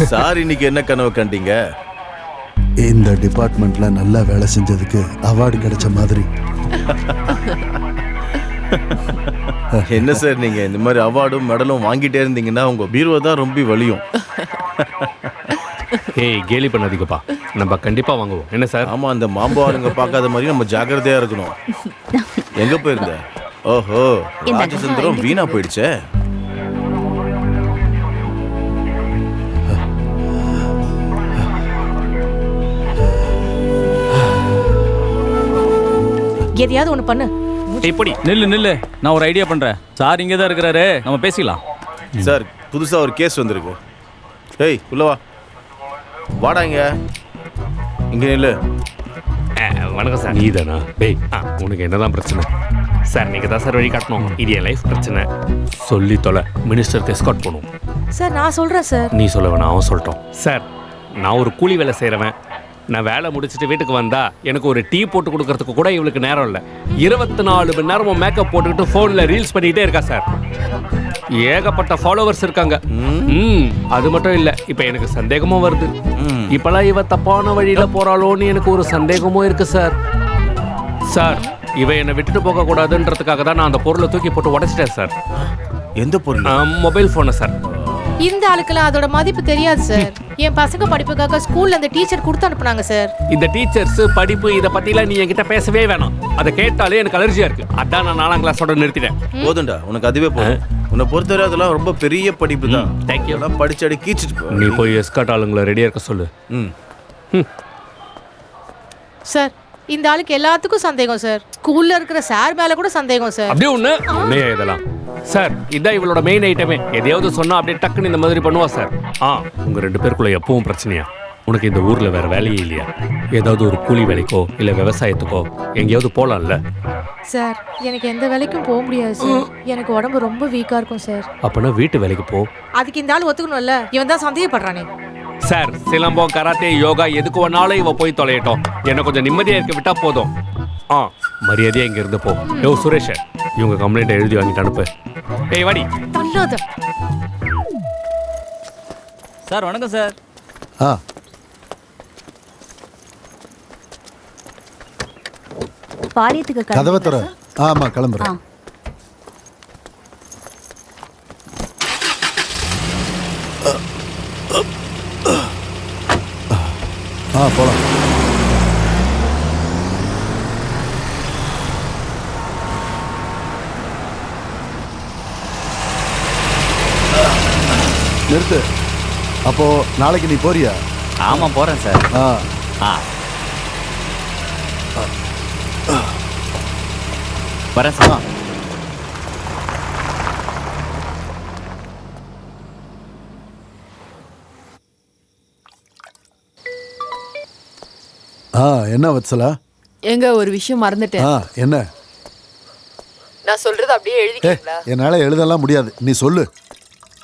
Sir இன்னைக்கு என்ன கனவு கண்டீங்க? இந்த டிபார்ட்மெண்ட்ல நல்லா வேலை செஞ்சதுக்கு அவார்டு கிடைச்ச மாதிரி. என்ன சார் நீங்க இந்த மாதிரி அவார்டும் மெடலும் வாங்கிட்டே இருந்தீங்கன்னா உங்க பீரோ தான் ரொம்ப வலியும். ஏய் கேலி பண்ணாதீங்கப்பா, நம்ம கண்டிப்பா வாங்குவோம். என்ன சார்? ஆமா, அந்த மாம்போ ஆளுங்க பார்க்காத மாதிரி நம்ம ஜாக்கிரதையா இருக்கணும். எங்க போயிருந்த? ஓஹோ, ராஜசந்திரம் வீணா போயிடுச்சே. எதையாவது ஒண்ணு பண்ணு. இப்படி நில்லு, நான் ஒரு ஐடியா பண்றேன். சார் இங்கே தான் இருக்கிறாரு, நம்ம பேசிக்கலாம். சார் புதுசா ஒரு கேஸ் வந்திருக்கு. ஏய் உள்ள வா, வாடா இங்க நில்லு. வணக்கம் சார். நீ தானா? டேய் உனக்கு என்னதான் பிரச்சனை? சார் நீங்கள் தான் சார் வழி காட்டணும். இது என் லைஃப் பிரச்சனை. சொல்லி தொலை. மினிஸ்டருக்கு எஸ்கார்ட் பண்ணும். சார் நான் சொல்றேன் சார். நீ சொல்ல வேணாம், அவன் சொல்லிட்டோம். சார் நான் ஒரு கூலி வேலை செய்கிறவன். நான் வேலை முடிச்சுட்டு வீட்டுக்கு வந்தா எனக்கு ஒரு டீ போட்டு கொடுக்கறதுக்கு கூட இவளுக்கு நேரம் இல்லை. 24 மணி நேரமும் மேக்கப் போட்டுக்கிட்டு ஃபோனில் ரீல்ஸ் பண்ணிக்கிட்டே இருக்கா சார். ஏகப்பட்ட ஃபாலோவர்ஸ் இருக்காங்க. அது மட்டும் இல்லை, இப்போ எனக்கு சந்தேகமும் வருது. இப்பெல்லாம் இவ தப்பான வழியில் போகிறாளோன்னு எனக்கு ஒரு சந்தேகமும் இருக்கு சார். சார் இவ என்னை விட்டுட்டு போகக்கூடாதுன்றதுக்காக தான் நான் அந்த பொருளை தூக்கி போட்டு உடைச்சிட்டேன் சார். எந்த பொருள்? மொபைல் ஃபோனை சார். இந்த ஆளுக்கெல்லாம் அதோட மதிப்பு தெரியாது சார். என் பசங்க படிப்புக்காக ஸ்கூல்ல அந்த டீச்சர் கொடுத்து அனுப்புனாங்க சார். இந்த டீச்சர்ஸ் படிப்பு இதை பத்திலாம் நீ என்கிட்ட பேசவே வேணாம். அதை கேட்டாலே எனக்கு அலர்ஜியா இருக்கு. அதான் நான் 4ஆம் கிளாஸோட நிறுத்திட்டேன். போதுண்டா, உனக்கு அதுவே போதும். உன்னை பொறுத்தவரை அதெல்லாம் ரொம்ப பெரிய படிப்பு தான். தேங்க்யூ. எல்லாம் படிச்சு அடி கீச்சிட்டு நீ போய் எஸ்கார்ட் ஆளுங்களை ரெடியா இருக்க சொல்லு. சார் இந்த ஆளுக்கு எல்லாத்துக்கும் சந்தேகம் சார். ஸ்கூல்ல இருக்கிற சார் மேல கூட சந்தேகம் சார். அப்படியே உன்னையா இதெல்லாம்? சார் இதான் இவளோட மெயின் ஐட்டமே. எதையாவது சொன்னா அப்படியே டக்குன்னு இந்த மாதிரி பண்ணுவா சார். உங்க 2 பேருக்குள்ள எப்பவும் பிரச்சனையா? உனக்கு இந்த ஊர்ல வேற வேலையே இல்லையா? ஏதாவது ஒரு கூலி வேலைக்கோ இல்ல விவசாயத்துக்கோ எங்கேயாவது போலாம்ல? சார் எனக்கு எந்த வேலைக்கும் போக முடியாது சார். எனக்கு உடம்பு ரொம்ப வீக்கா இருக்கும் சார். அப்பனா வீட்டு வேலைக்கு போ. அதுக்கு இந்த ஆள் ஒத்துக்கணும்ல. இவன் தான் சந்தேகப்படுறானே. சார் சிலம்பம் கராத்தே யோகா எதுக்கு வேணாலும் இவ போய் தொலையட்டும். என்ன கொஞ்சம் நிம்மதியா இருக்க விட்டா போதும். மரியாதையா இங்க இருந்து போ. யோ சுரேஷ், இவங்க கம்ப்ளைண்ட் எழுதி வாங்கிட்டு அனுப்பு. ஏய் வாடி. தள்ளாத. சார் வணக்கம் சார். பாளையத்துக்கு கதவை தர. ஆமா கிளம்புறேன். போலாம். நிறுத்து. அப்போ நாளைக்கு நீ போறியா? ஆமா போறேன் சார். வரேன் சார். என்ன வத்சலா? எங்க ஒரு விஷயம் மறந்துட்டேன். என்ன? நான் சொல்றது அப்படியே எழுதிக்கிறீங்களா? என்னால எழுதலாம் முடியாது, நீ சொல்லு.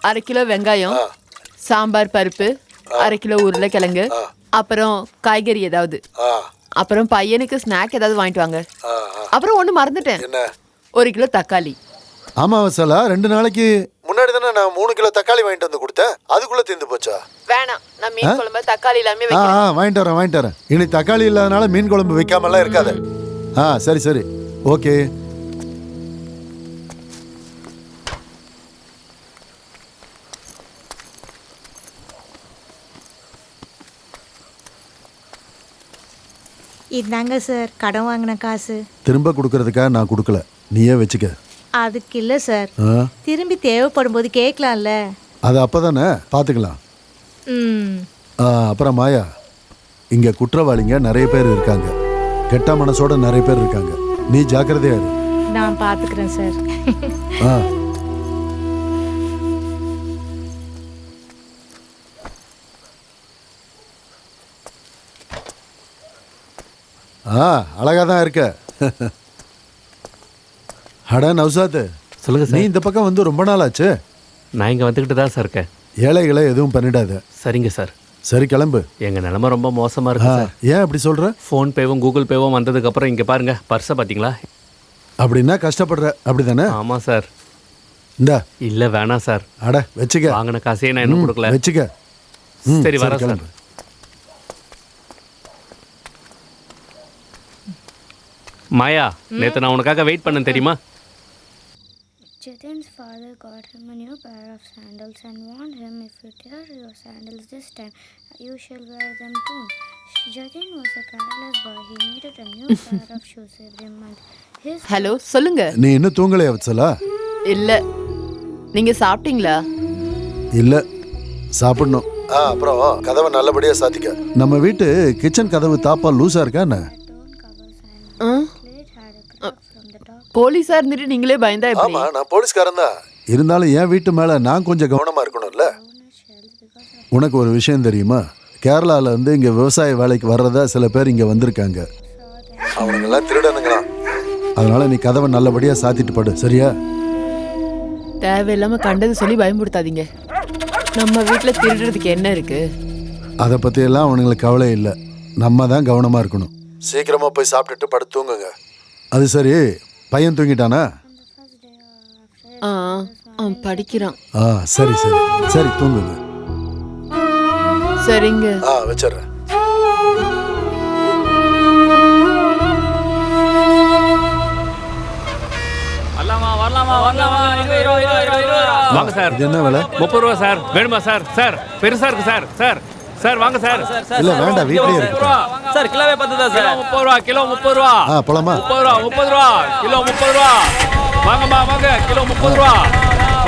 1/2 கிலோ வெங்காயம், சாம்பார் பருப்பு, 1/2 கிலோ உருளைக்கிழங்கு, அப்புறம் காய்கறி ஏதாவது, அப்புறம் பையனுக்கு ஸ்நாக் ஏதாவது வாங்கிட்டு வாங்க. அப்புறம் ஒண்ணு மறந்துட்டேன். 1 கிலோ தக்காளி. ஆமா வத்சலா, 2 நாளைக்கு முன்னாடி தானே நான் 3 கிலோ தக்காளி வாங்கிட்டு வந்து கொடுத்தேன். அதுக்குள்ள தீர்ந்து போச்சா? வேணாம், நான் மீன் குழம்பு தக்காளி எல்லாமே வைக்கிறேன். வாங்கிட்டு வரேன். இனி தக்காளி இல்லாதனால மீன் குழம்பு வைக்காமலாம் இருக்காத. சரி ஓகே. இதாங்க சார் கடன் வாங்கின காசு. திரும்ப கொடுக்கறதுக்காக நான் கொடுக்கல, நீயே வச்சுக்க. அதுக்கு இல்லை சார், திரும்பி தேவைப்படும் போது கேட்கலாம்ல. அது அப்பதானே பார்த்துக்கலாம். அப்புறம் மாயா, இங்க குற்றவாளிங்க நிறைய பேர் இருக்காங்க. கெட்ட மனசோட நிறைய பேர் இருக்காங்க. நீ ஜாக்கிரதையா இரு. நான் பார்த்துக்கிறேன் சார். அழகா தான் இருக்க. அட நௌசாத், சொல்லுங்க நீ சார். இந்த பக்கம் வந்து ரொம்ப நாள் ஆச்சு. நான் இங்க வந்துகிட்டு தான் சார் இருக்கேன். ஏழைகளை எதுவும் பண்ணிடாத. சரிங்க சார். சரி கிளம்பு. எங்க நிலைமை ரொம்ப மோசமா இருக்கு சார். ஏன் அப்படி சொல்ற? ஃபோன்பேவும் கூகுள் பேவும் வந்ததுக்கு அப்புறம் இங்க பாருங்க, பர்ஸை பாத்தீங்களா? அப்படின்னா கஷ்டப்படுற, அப்படிதானே? ஆமா சார். இந்தா. இல்ல வேணாம் சார். அட வச்சுக்க. வாங்கின காசையே நான் இன்னும் கொடுக்கல. வச்சுக்க. சரி வரேன் சார். கிளம்பு. மாயா, நேத்து நான் உனக்காக வெயிட் பண்ணேன் தெரியுமா? Jatin's father got him a new pair of sandals and warned him, if you tear your sandals this time, you shall wear them too. Jatin was a careless boy. He needed a new pair of shoes every month. His hello சொல்லுங்க. நீ இன்னும் தூங்கலையா வத்சலா? இல்ல, நீங்க சாப்பிட்டீங்களா? இல்ல, சாப்பிடணும். அப்புறம் கதவை நல்லபடியா சாத்திக்க. நம்ம வீட்டு கிச்சன் கதவு தாப்பா லூசா இருக்கா என்ன? ஆ? போலீஸா இருந்துட்டு நீங்களே பயந்தா எப்படி? ஆமா, நான் போலீஸ்காரன் தான். இருந்தாலும் என் வீட்டு மேல நான் கொஞ்சம் கவனமா இருக்கணும்ல. உனக்கு ஒரு விஷயம் தெரியுமா? கேரளால இருந்து இங்க விவசாய வேலைக்கு வர்றதா சில பேர் இங்க வந்திருக்காங்க. அவங்க எல்லாம் திருடனுங்களாம். அதனால நீ கதவை நல்லபடியா சாத்திட்டு படு, சரியா? தேவையில்லாம கண்டது சொல்லி பயமுறுத்தாதீங்க. நம்ம வீட்டுல திருடுறதுக்கு என்ன இருக்கு? அதை பத்தி எல்லாம் அவனுங்களுக்கு கவலை இல்லை. நம்ம தான் கவனமா இருக்கணும். சீக்கிரமா போய் சாப்பிட்டுட்டு படுத்து தூங்குங்க. அது சரி, பையன் தூங்கிட்டானா? ஆ, அவன் படிக்கிறான். சரி சரி சரி, தூங்குங்க. சரிங்க. வச்சிடுறேன். வாங்க சார். இது என்ன விலை? 30 ரூபா சார். வேணுமா சார்? சார் பெருசா இருக்கு சார். சார் சார் வாங்க சார். இல்ல வேண்டாம், வீட்லயே இருக்கு. சார் கிலோவே 10 தான் சார். 30 ரூபா கிலோ. 30 ரூபா. போலாமா? 30 ரூபா கிலோ. 30 ரூபா. வாங்கம்மா வாங்க, கிலோ 30 ரூபா.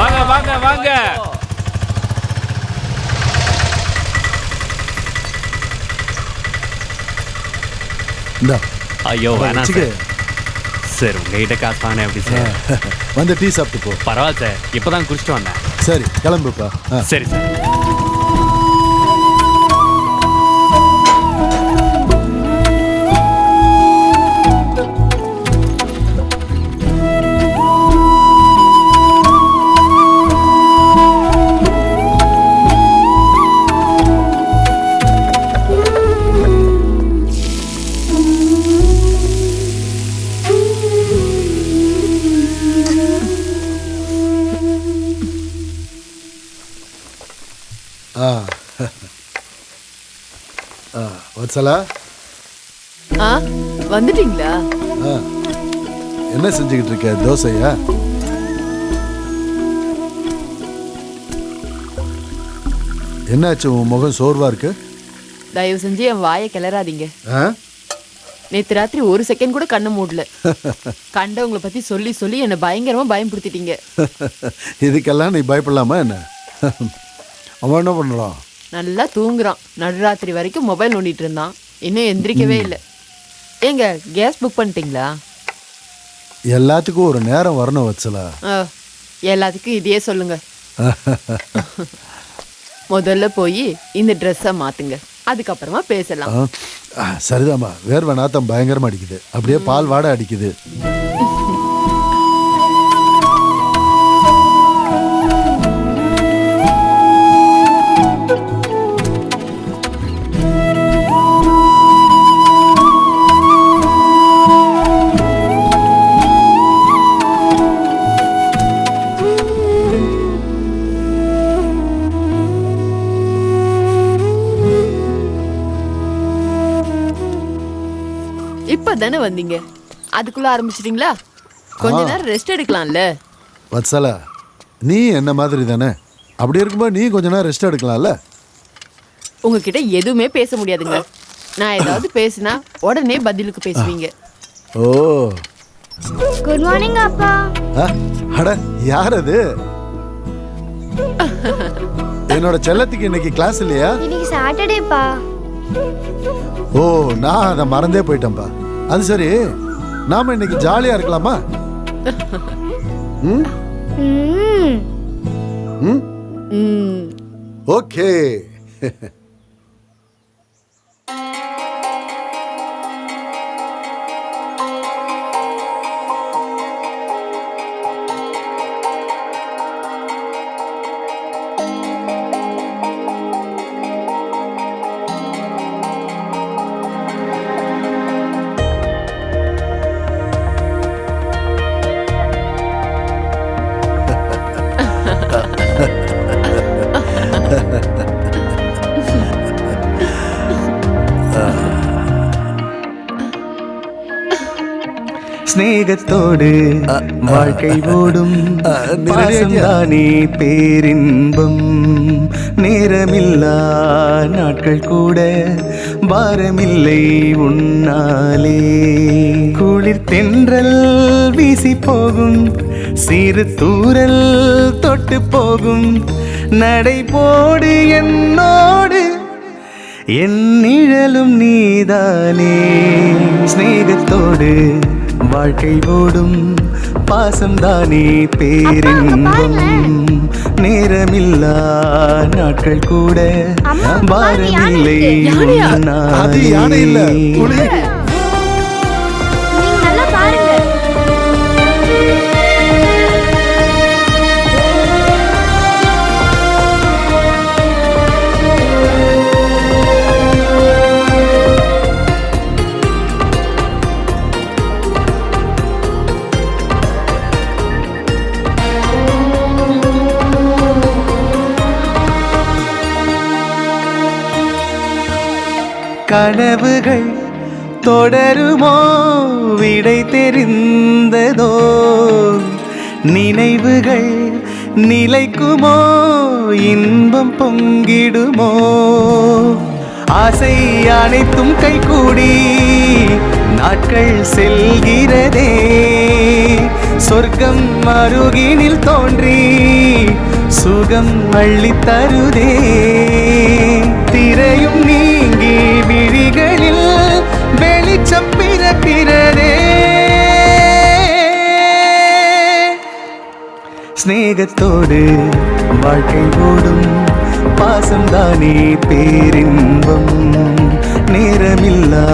வாங்க வாங்க வாங்க. இந்தா ஐயோ வேணாம் வச்சுக்க. சார். சார் உங்ககிட்ட காசு வாங்க எப்படி சார்? வந்து டீ சாப்பிட்டு போ. பரவாயில்ல சார், இப்பதான் குடிச்சிட்டு வந்தேன். சரி கிளம்புப்பா. சரி சார். வத்சலா, வந்துட்டீங்களா? என்ன செஞ்சுக்கிட்டு இருக்க? தோசையா? என்னாச்சு, உன் முகம் சோர்வா இருக்கு? தயவு செஞ்சு என் வாயை கிளறாதீங்க. நேத்து ராத்திரி ஒரு செகண்ட் கூட கண்ணு மூடல. கண்டவங்களை பத்தி சொல்லி சொல்லி என்னை பயங்கரமா பயன்படுத்திட்டீங்க. இதுக்கெல்லாம் நீ பயப்படலாமா என்ன? அவன் என்ன பண்றான்? நல்லா தூங்குறான். நடுராத்திரி வரைக்கும் மொபைல் நோண்டிட்டு இருந்தான். இன்னும் எந்திரிக்கவே இல்லை. ஏங்க கேஸ் புக் பண்ணிட்டீங்களா? எல்லாத்துக்கும் ஒரு நேரம் வரணும் வத்சலா. எல்லாத்துக்கும் இதையே சொல்லுங்க. முதல்ல போய் இந்த ட்ரெஸ்ஸை மாத்துங்க, அதுக்கப்புறமா பேசலாம். சரிதாம்மா, வேர்வை நாத்தம் பயங்கரமா அடிக்குது. அப்படியே பால் வாடை அடிக்குது. இப்பதானே வந்தீங்க, அதுக்குள்ள ஆரம்பிச்சிட்டீங்களா? கொஞ்ச நேரம் ரெஸ்ட் எடுக்கலாம்ல. வத்சலா, நீ என்ன மாதிரி தானே. அப்படி இருக்கும்போது நீ கொஞ்ச நேரம் ரெஸ்ட் எடுக்கலாம்ல. உங்ககிட்ட எதுவுமே பேச முடியாதுங்க. நான் ஏதாவது பேசினா உடனே பதிலுக்கு பேசுவீங்க. ஓ, குட் மார்னிங் அப்பா. அட யார் அது? என்னோட செல்லத்துக்கு இன்னைக்கு கிளாஸ் இல்லையா? இன்னைக்கு சாட்டர்டேப்பா. ஓ, நான் அதை மறந்தே போயிட்டேன்பா. அது சரி, நாம இன்னைக்கு ஜாலியா இருக்கலாமா? ஓகே. ஸ்நேகத்தோடு வாழ்க்கை ஓடும் பாசம்தானே பேரின்பம். நேரமில்லா நாட்கள் கூட பாரமில்லை உன்னாலே. குளிர் தென்றல் வீசி போகும், சிறு தூரல் தொட்டு போகும். நடை போடு என்னோடு, என் நிழலும் நீதானே. ஸ்நேகத்தோடு வாழ்க்கை ஓடும் பாசம்தானே பேரின்பம். நேரமில்லா நாட்கள் கூட பாரமில்லை அது யானை இல்ல, புலி. நீங்க நல்லா பாருங்க. கனவுகள் தொடருமோ விடை தெரிந்ததோ. நினைவுகள் நிலைக்குமோ இன்பம் பொங்கிடுமோ. ஆசை அனைத்தும் கைகூடி நாட்கள் செல்கிறதே. சொர்க்கம் அருகினில் தோன்றி சுகம் அள்ளித் தருதே. திரையும் நீங்கி விழிகளில் வெளிச்சம் பிறக்கிறதே. ஸ்நேகத்தோடு வாழ்க்கை ஓடும் பாசம்தானே பேரின்பம். நேரமில்லா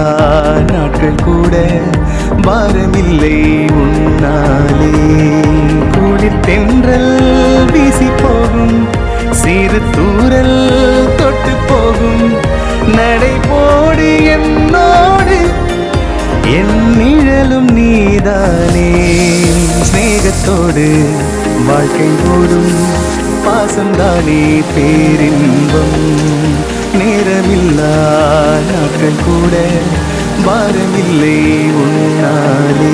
நாட்கள் கூட பாரமில்லை உன்னாலே. குளிர் தென்றல் வீசி போகும், சிறு தூரல் தொட்டு போகும். நடை போடு என்னோடு, என் நிழலும் நீதானே. ஸ்நேகத்தோடு வாழ்க்கை ஓடும் பாசம்தானே பேரின்பம். நேரமில்லா நாட்கள் கூட பாரமில்லை உன்னாலே.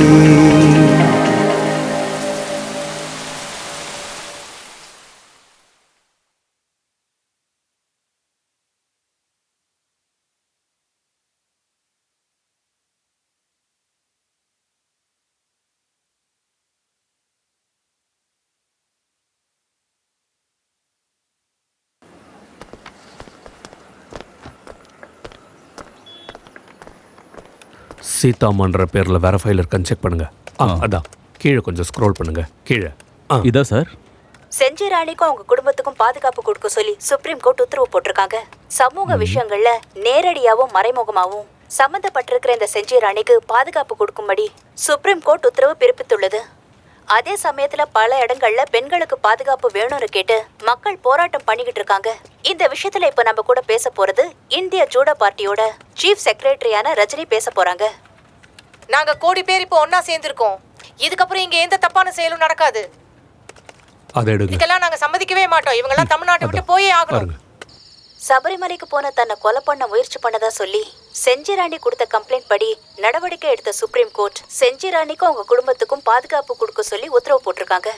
சீதாமான்ற பேரில் வேற ஃபைல் இருக்கான்னு செக் பண்ணுங்க. அதான் கீழே கொஞ்சம் ஸ்க்ரோல் பண்ணுங்க. கீழே இதா சார்? செஞ்சி ராணிக்கும் அவங்க குடும்பத்துக்கும் பாதுகாப்பு கொடுக்க சொல்லி சுப்ரீம் கோர்ட் உத்தரவு போட்டிருக்காங்க. சமூக விஷயங்கள்ல நேரடியாவும் மறைமுகமாவும் சம்பந்தப்பட்டிருக்கிற இந்த செஞ்சி ராணிக்கு பாதுகாப்பு கொடுக்கும்படி சுப்ரீம் கோர்ட் உத்தரவு பிறப்பித்துள்ளது. அதே சமயத்துல பல இடங்கள்ல பெண்களுக்கு பாதுகாப்பு வேணும்னு கேட்டு மக்கள் போராட்டம் பண்ணிக்கிட்டு இருக்காங்க. இந்த விஷயத்துல இப்ப நம்ம கூட பேச போறது இந்திய ஜூடோ பார்ட்டியோட சீஃப் செக்ரட்டரியான ரஜினி பேச போறாங்க. நாங்க கோடி பேர் இப்போ ஒன்னா சேர்ந்திருக்கோம். இதுக்கப்புறம் இங்க எந்த தப்பான செயலும் நடக்காது. இதுக்கெல்லாம் நாங்க சம்மதிக்கவே மாட்டோம். இவங்கெல்லாம் தமிழ்நாட்டை விட்டு போயே ஆகணும். சபரிமலைக்கு போன தன்னை கொலை பண்ண முயற்சி பண்ணதா சொல்லி செஞ்சி ராணி கொடுத்த கம்ப்ளைண்ட் படி நடவடிக்கை எடுத்த சுப்ரீம் கோர்ட் செஞ்சி ராணிக்கும் அவங்க குடும்பத்துக்கும் பாதுகாப்பு கொடுக்க சொல்லி உத்தரவு போட்டிருக்காங்க.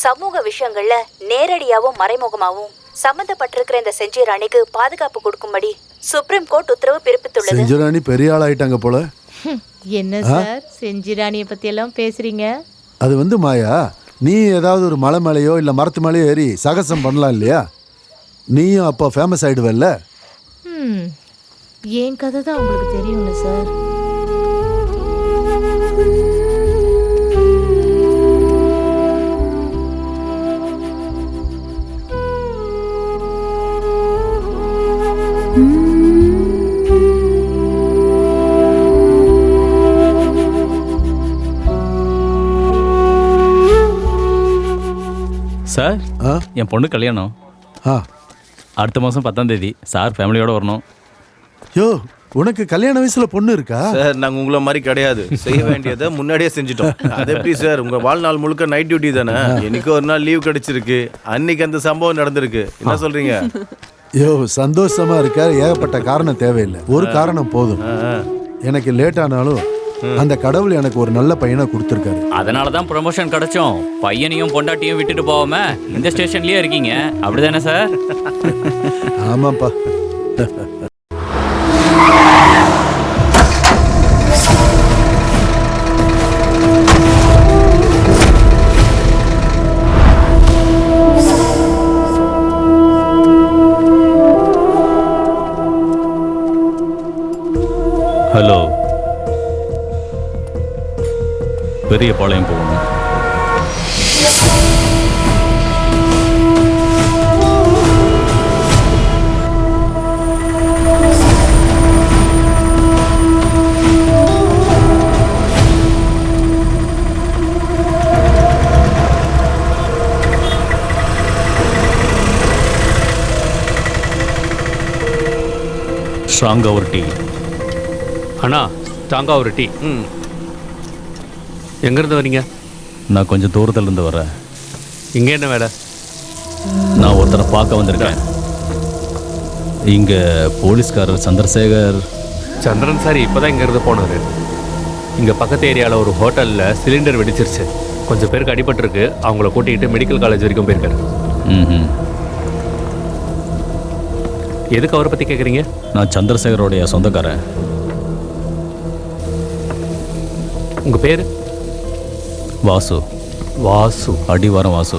சமூக விஷயங்கள்ல நேரடியாவும் மறைமுகமாவும் சம்பந்தப்பட்டிருக்கிற இந்த செஞ்சி ராணிக்கு பாதுகாப்பு கொடுக்கும்படி சுப்ரீம் கோர்ட் உத்தரவு பிறப்பித்துள்ளது. செஞ்சி ராணி பெரிய ஆள் ஆயிட்டாங்க போல. என்ன சார் செஞ்சி ராணியை பத்தி எல்லாம் பேசுறீங்க? அது மாயா, நீ ஏதாவது ஒரு மலை மேலேயோ இல்லை மரத்து மேலேயோ ஏறி சாகசம் பண்ணலாம் இல்லையா? நீயும் அப்போ ஃபேமஸ் ஆயிடுவல்ல. என் கதை தான் உங்களுக்கு தெரியும்ல சார். சார், என் பொண்ணு கல்யாணம் அடுத்த மாதம் 10ஆம் தேதி. சார் ஃபேமிலியோட வரணும். யோ, உனக்கு கல்யாண வயசுல பொண்ணு இருக்கா? சார், நாங்கள் உங்களை மாதிரி கிடையாது. செய்ய வேண்டியதை முன்னாடியே செஞ்சுட்டோம். அது எப்படி சார், உங்கள் வாழ்நாள் முழுக்க நைட் டியூட்டி தானே. எனக்கு ஒரு நாள் லீவ் கிடைச்சிருக்கு. அன்னைக்கு அந்த சம்பவம் நடந்திருக்கு. என்ன சொல்றீங்க? யோ, சந்தோஷமா இருக்க ஏகப்பட்ட காரணம் தேவையில்லை. ஒரு காரணம் போதும். எனக்கு லேட் ஆனாலும் அந்த கடவுள் எனக்கு ஒரு நல்ல பையனை கொடுத்துருக்காரு. அதனால தான் ப்ரொமோஷன் கிடைச்சோம். பையனையும் பொண்டாட்டியும் விட்டுட்டு போகாம இந்த ஸ்டேஷன்லயே இருக்கீங்க, அப்படிதானே சார்? ஆமாப்பா. ஹலோ, பெரிய பாளையம் போகணும். ஸ்ட்ராங்கா ஒரு டீ. அண்ணா ஸ்ட்ராங்கா ஒரு டீ. எங்கேருந்து வரீங்க? நான் கொஞ்சம் தூரத்துல இருந்து வரேன். இங்கே என்ன வேலை? நான் ஒருத்தரை பார்க்க வந்திருக்கேன். இங்கே போலீஸ்காரர் சந்திரசேகர். சந்திரன் சார் இப்போ தான் இங்கேருந்து போனார். இங்கே பக்கத்து ஏரியாவில் ஒரு ஹோட்டலில் சிலிண்டர் வெடிச்சிருச்சு. கொஞ்சம் பேருக்கு அடிபட்டிருக்கு. அவங்கள கூட்டிகிட்டு மெடிக்கல் காலேஜ் வரைக்கும் போயிருக்காரு. ம். எதுக்கு அவரை பற்றி கேட்குறீங்க? நான் சந்திரசேகரோடைய சொந்தக்காரன். உங்கள் பேர்? வாசு. வாசு. அடிவாரம் Vasu.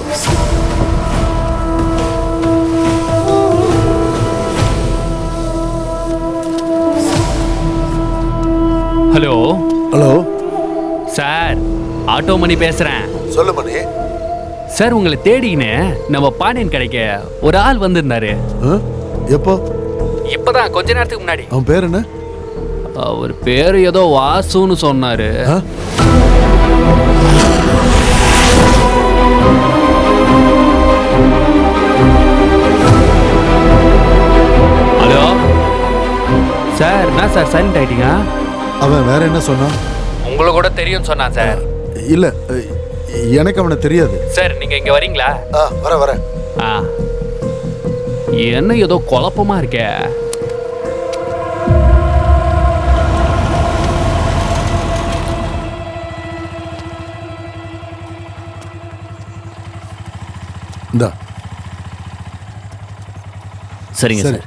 Hello. Hello sir, auto Mani பேசுகிறேன். சொல்லு மணி. சார், உங்களை தேடிக்கின்னு நம்ம பாண்டியன் கடைக்க ஒரு ஆள் வந்திருந்தாரு. எப்போ? இப்போதான் கொஞ்ச நேரத்துக்கு முன்னாடி. அவன் பேர் என்ன? அவர் பேர் ஏதோ வாசுன்னு சொன்னாரு. ஹலோ சார், என்ன சார் சைலண்ட் ஆயிட்டீங்க? அவன் வேற என்ன சொன்னான்? உங்களை கூட தெரியும் சொன்னான் சார். இல்ல, எனக்கு அவனை தெரியாது. சார், நீங்க இங்க வரீங்களா? வரேன். என்ன ஏதோ குழப்பமா இருக்கே. இந்தா. சரிங்க சார்.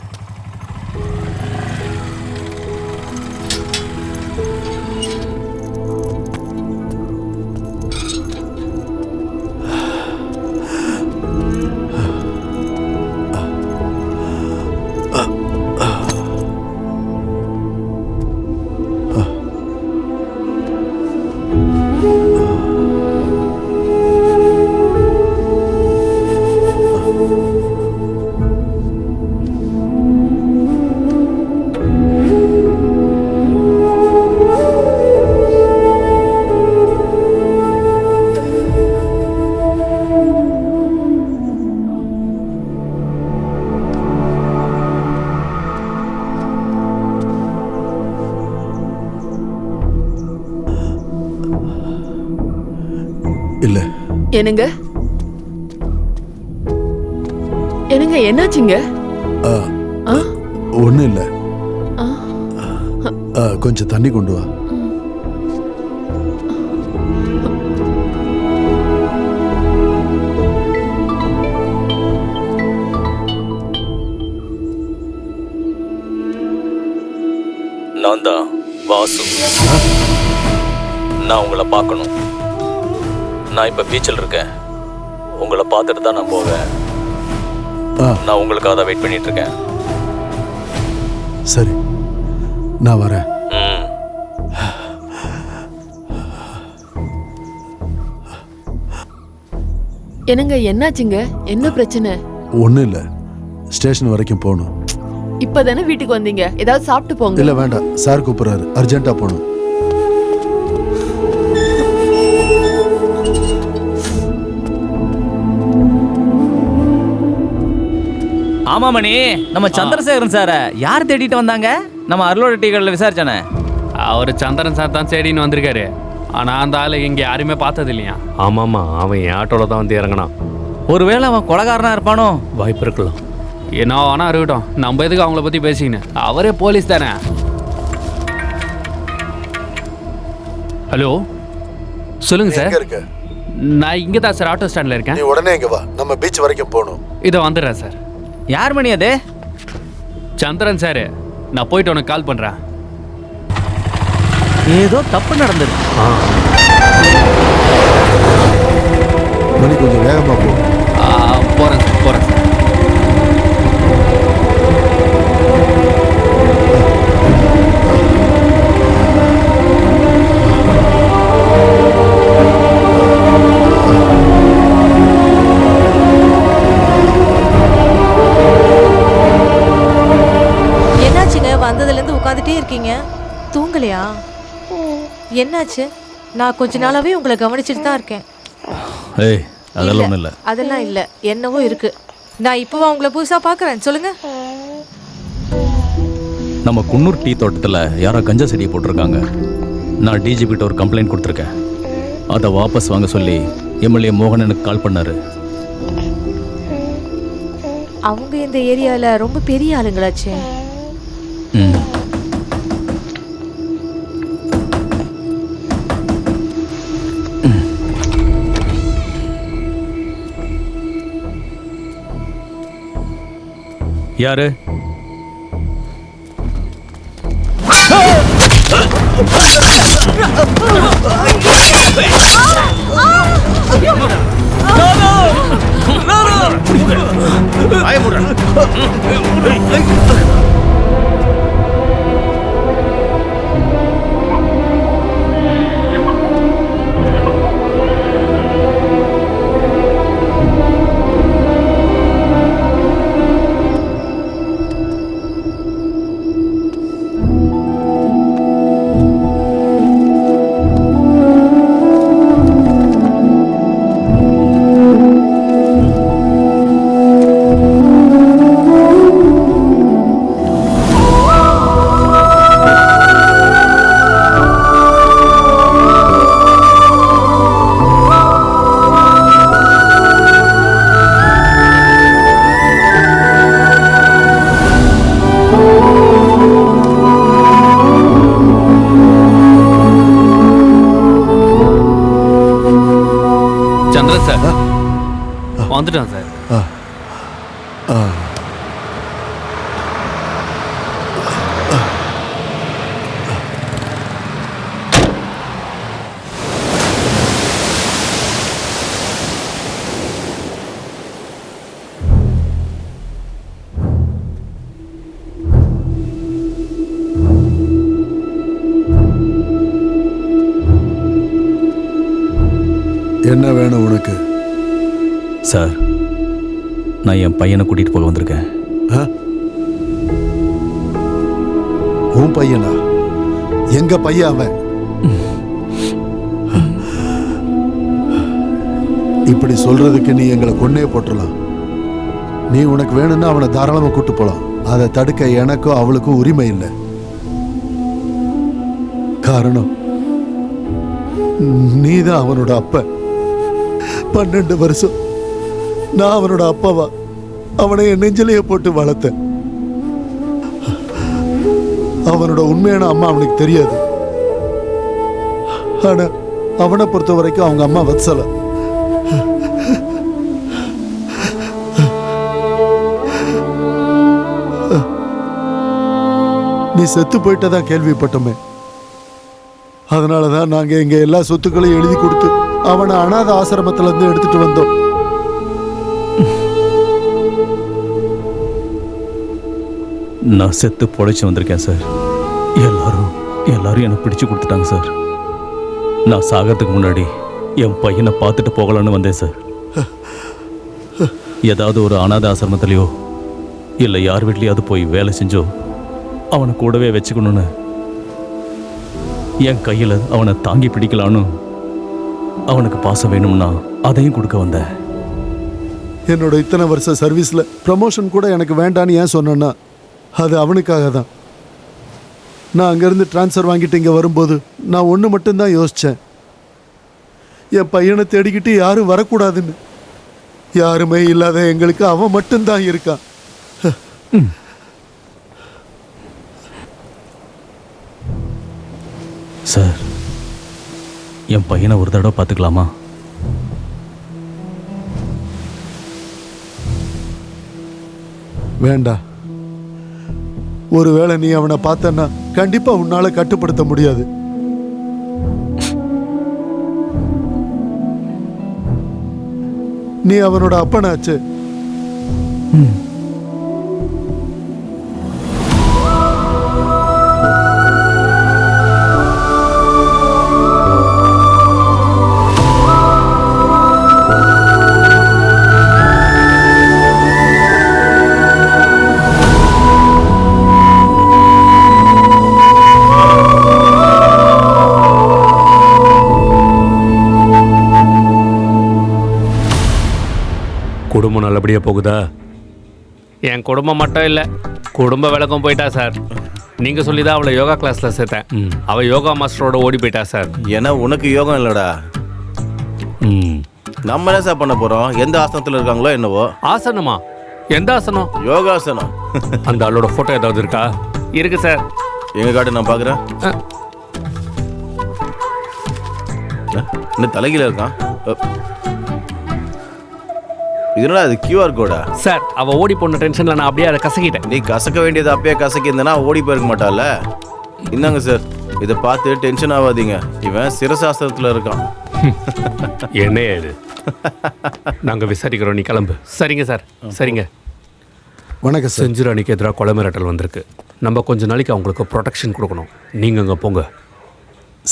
இல்ல. என்னங்க என்னங்க என்னாச்சுங்க? ஒண்ணு இல்ல. கொஞ்சம் தண்ணி கொண்டு வா. நான் தான் வாசு. நான் உங்களை பார்க்கணும். நான் இப்போ பீச்சில் இருக்கேன். உங்களை பார்த்துட்டு தான் நான் போவேன். நான் உங்களுக்காக தான் வெயிட் பண்ணிட்டு இருக்கேன். சரி, நான் வரேன். என்னங்க என்னாச்சுங்க? என்ன பிரச்சனை? ஒன்றும் இல்லை, ஸ்டேஷன் வரைக்கும் போகணும். இப்பதானே வீட்டுக்கு வந்தீங்க, ஏதாவது சாப்பிட்டு போங்க. இல்லை வேண்டாம், சார் கூப்பிட்றாரு, அர்ஜென்ட்டாக போகணும். ஆமா மணி, நம்ம சந்திரசேகரன் சார யார் தேடிட்டு வந்தாங்க? நம்ம அருளோட டீக்கடையில் விசாரிச்சானே. அவர் சந்திரன் சார் தான் தேடின்னு வந்திருக்காரு. ஆனால் அந்த ஆளை இங்கே யாருமே பார்த்தது இல்லையா? ஆமாம்மா, அவன் என் ஆட்டோவில் தான் வந்து இறங்கினான். ஒருவேளை அவன் கொலைகாரனா இருப்பானோ? வாய்ப்பு இருக்கலாம். என்ன வேணா இருக்கட்டும், நம்ம எதுக்கு அவங்கள பற்றி பேசிக்கின்னு? அவரே போலீஸ் தானே. ஹலோ சொல்லுங்க நீ சார். எங்க இருக்க? நான் இங்கே தான் சார் ஆட்டோ ஸ்டாண்டில் இருக்கேன். நீ உடனே இங்க வா, நம்ம பீச் வரைக்கும் போகணும். இதை வந்துடுறேன் சார். யார் மணி அது? சந்திரன் சார், நான் போயிட்டு உனக்கு கால் பண்ணுறேன். ஏதோ தப்பு நடந்தது. மணி கொஞ்சம் வேகமா போ. போகிறேன் சார், போகிறேன் சார். என்னாச்சுங்க? வந்ததுலேருந்து உட்காந்துட்டே இருக்கீங்க, தூங்கலையா? என்னாச்சு? நான் கொஞ்ச நாளாவே உங்களை கவனிச்சுட்டு தான் இருக்கேன். ஏய் அதெல்லாம் ஒன்றும் இல்லை. அதெல்லாம் இல்லை, என்னவோ இருக்கு. நான் இப்போவா உங்களை புதுசாக பார்க்குறேன், சொல்லுங்க. நம்ம குன்னூர் டீ தோட்டத்தில் யாரோ கஞ்சா செடியை போட்டிருக்காங்க. நான் டிஜிபிட்ட ஒரு கம்ப்ளைண்ட் கொடுத்துருக்கேன். அதை வாபஸ் வாங்க சொல்லி எம்எல்ஏ மோகன் எனக்கு கால் பண்ணாரு. அவங்க இந்த ஏரியாவில் ரொம்ப பெரிய ஆளுங்களாச்சே. ம். யாரு? சந்திரன் சார் வந்துட்டான் சார். என்ன வேணும் உனக்கு? சார், நான் என் பையனை கூட்டிகிட்டு போக வந்திருக்கேன். உன் பையனா? எங்க பையன் அவன்? இப்படி சொல்றதுக்கு நீ எங்களை கொன்னே போட்டுடலாம். நீ உனக்கு வேணும்னா அவனை தாராளமா கூட்டு போலாம். அதை தடுக்க எனக்கும் அவளுக்கும் உரிமை இல்லை. காரணம் நீதான் அவனோட அப்ப. 12 வருஷம் நான் அவனோட அப்பாவா அவனை என் நெஞ்சிலேயே போட்டு வளர்த்தேன். அவனோட உண்மையான அம்மா அவனுக்கு தெரியாது. ஆனா அவனை பொறுத்த வரைக்கும் அவங்க அம்மா வத்சலா. நீ செத்து போயிட்டதா கேள்விப்பட்டோமே. அதனாலதான் நாங்க எங்க எல்லா சொத்துக்களையும் எழுதி கொடுத்து அவனை அனாத ஆசிரமத்துல இருந்து எடுத்துட்டு வந்தோம். நான் செத்து பொழைச்சு வந்திருக்கேன் சார். எல்லாரும் என்னை பிடிச்சு கொடுத்துட்டாங்க சார். நான் சாகிறதுக்கு முன்னாடி என் பையனை பார்த்துட்டு போகலான்னு வந்தேன் சார். ஏதாவது ஒரு அனாத ஆசிரமத்திலையோ இல்லை யார் வீட்லையாவது போய் வேலை செஞ்சோ அவனை கூடவே வச்சுக்கணும்னு என் கையில் அவனை தாங்கி பிடிக்கலான்னு, அவனுக்கு பாசம் வேணும்னா அதையும் கொடுக்க வந்தேன். என்னோட இத்தனை வருஷ சர்வீஸ்ல ப்ரமோஷன் கூட எனக்கு வேண்டான்னு ஏன் சொன்னேன்னா அது அவனுக்காக தான். நான் அங்கேருந்து ட்ரான்ஸ்ஃபர் வாங்கிட்டு இங்கே வரும்போது நான் ஒன்று மட்டும்தான் யோசித்தேன். என் பையனை தேடிக்கிட்டு யாரும் வரக்கூடாதுன்னு. யாருமே இல்லாத எங்களுக்கு அவன் மட்டும்தான் இருக்கான். சார், என் பையனை ஒரு தடவை பார்த்துக்கலாமா? வேண்டாம். ஒருவேளை நீ அவனை பார்த்தன்னா கண்டிப்பா உன்னால கட்டுப்படுத்த முடியாது. நீ அவனோட அப்பனாச்சு. குடும்பம் நல்லபடியாக போகுதா? என் குடும்பம் மட்டும் இல்லை, குடும்ப விளக்கம் போயிட்டா சார். நீங்கள் சொல்லி தான் அவளை யோகா கிளாஸில் சேர்த்தேன். அவள் யோகா மாஸ்டரோட ஓடி போயிட்டா சார். ஏன்னா உனக்கு யோகம் இல்லைடா. நம்ம என்ன சார் பண்ண போகிறோம்? எந்த ஆசனத்தில் இருக்காங்களோ என்னவோ. ஆசனமா? எந்த ஆசனம்? யோகாசனம். அந்த ஆளோட ஃபோட்டோ ஏதாவது இருக்கா? இருக்கு சார். எங்க காட்டு நான் பார்க்குறேன். இன்னும் தலைகீழ இருக்கான். இதனால அது QR கோடா? சார் அவ ஓடி போன டென்ஷன்ல நான் அப்படியே அதை கசக்கிட்டேன். நீ கசக்க வேண்டியது அப்பயே கசக்கி இருந்தனா ஓடி போயிருக்க மாட்டால. இந்தாங்க சார், இதை பார்த்து டென்ஷன் ஆகாதீங்க. இவன் சிரசாஸ்திரத்தில் இருக்கான். என்ன இது? நாங்கள் விசாரிக்கிறோம், நீ கிளம்பு. சரிங்க சார். சரிங்க. வணக்கம் சார். செஞ்சுராணிக்கு எதிராக கொலை மிரட்டல் வந்திருக்கு. நம்ம கொஞ்ச நாளைக்கு அவங்களுக்கு ப்ரொடெக்ஷன் கொடுக்கணும். நீங்கள் அங்கே போங்க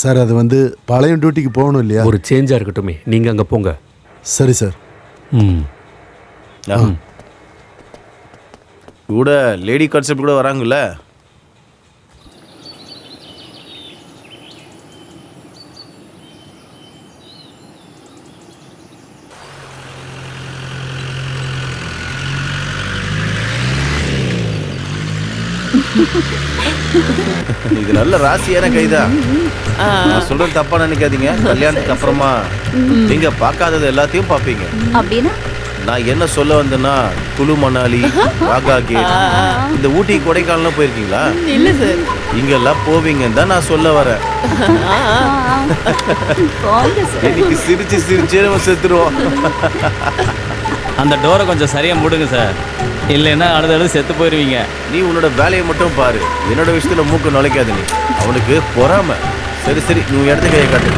சார். அது வந்து பழைய டியூட்டிக்கு போகணும் இல்லையா? ஒரு சேஞ்சாக இருக்கட்டுமே, நீங்கள் அங்கே போங்க. சரி சார். கூட லேடி கான்செப்ட் கூட வராங்கல்ல. இது நல்ல ராசியான கைதான். நான் சொல்றது தப்பா நினைக்காதீங்க. கல்யாணத்துக்கு அப்புறமா நீங்க பார்க்காதது எல்லாத்தையும் பார்ப்பீங்க. அப்படின்னா நான் என்ன சொல்ல வந்தேன்னா, குளு மணாலி, வாகா கேட், இந்த ஊட்டி கொடைக்கானல்லாம் போயிருக்கீங்களா? இல்ல சார். இங்கெல்லாம் போவீங்கன்னு தான் நான் சொல்ல வரேன். இன்னைக்கு சிரிச்சு சிரிச்சே நம்ம செத்துருவோம். அந்த டோரை கொஞ்சம் சரியாக மூடுங்க சார், இல்லைன்னா அடுத்த செத்து போயிடுவீங்க. நீ உன்னோட வேலையை மட்டும் பாரு, என்னோட விஷயத்துல மூக்கு நுழைக்காது. நீ அவனுக்கு பொறாம. சரி சரி, நீ இடத்த கையை காட்டு.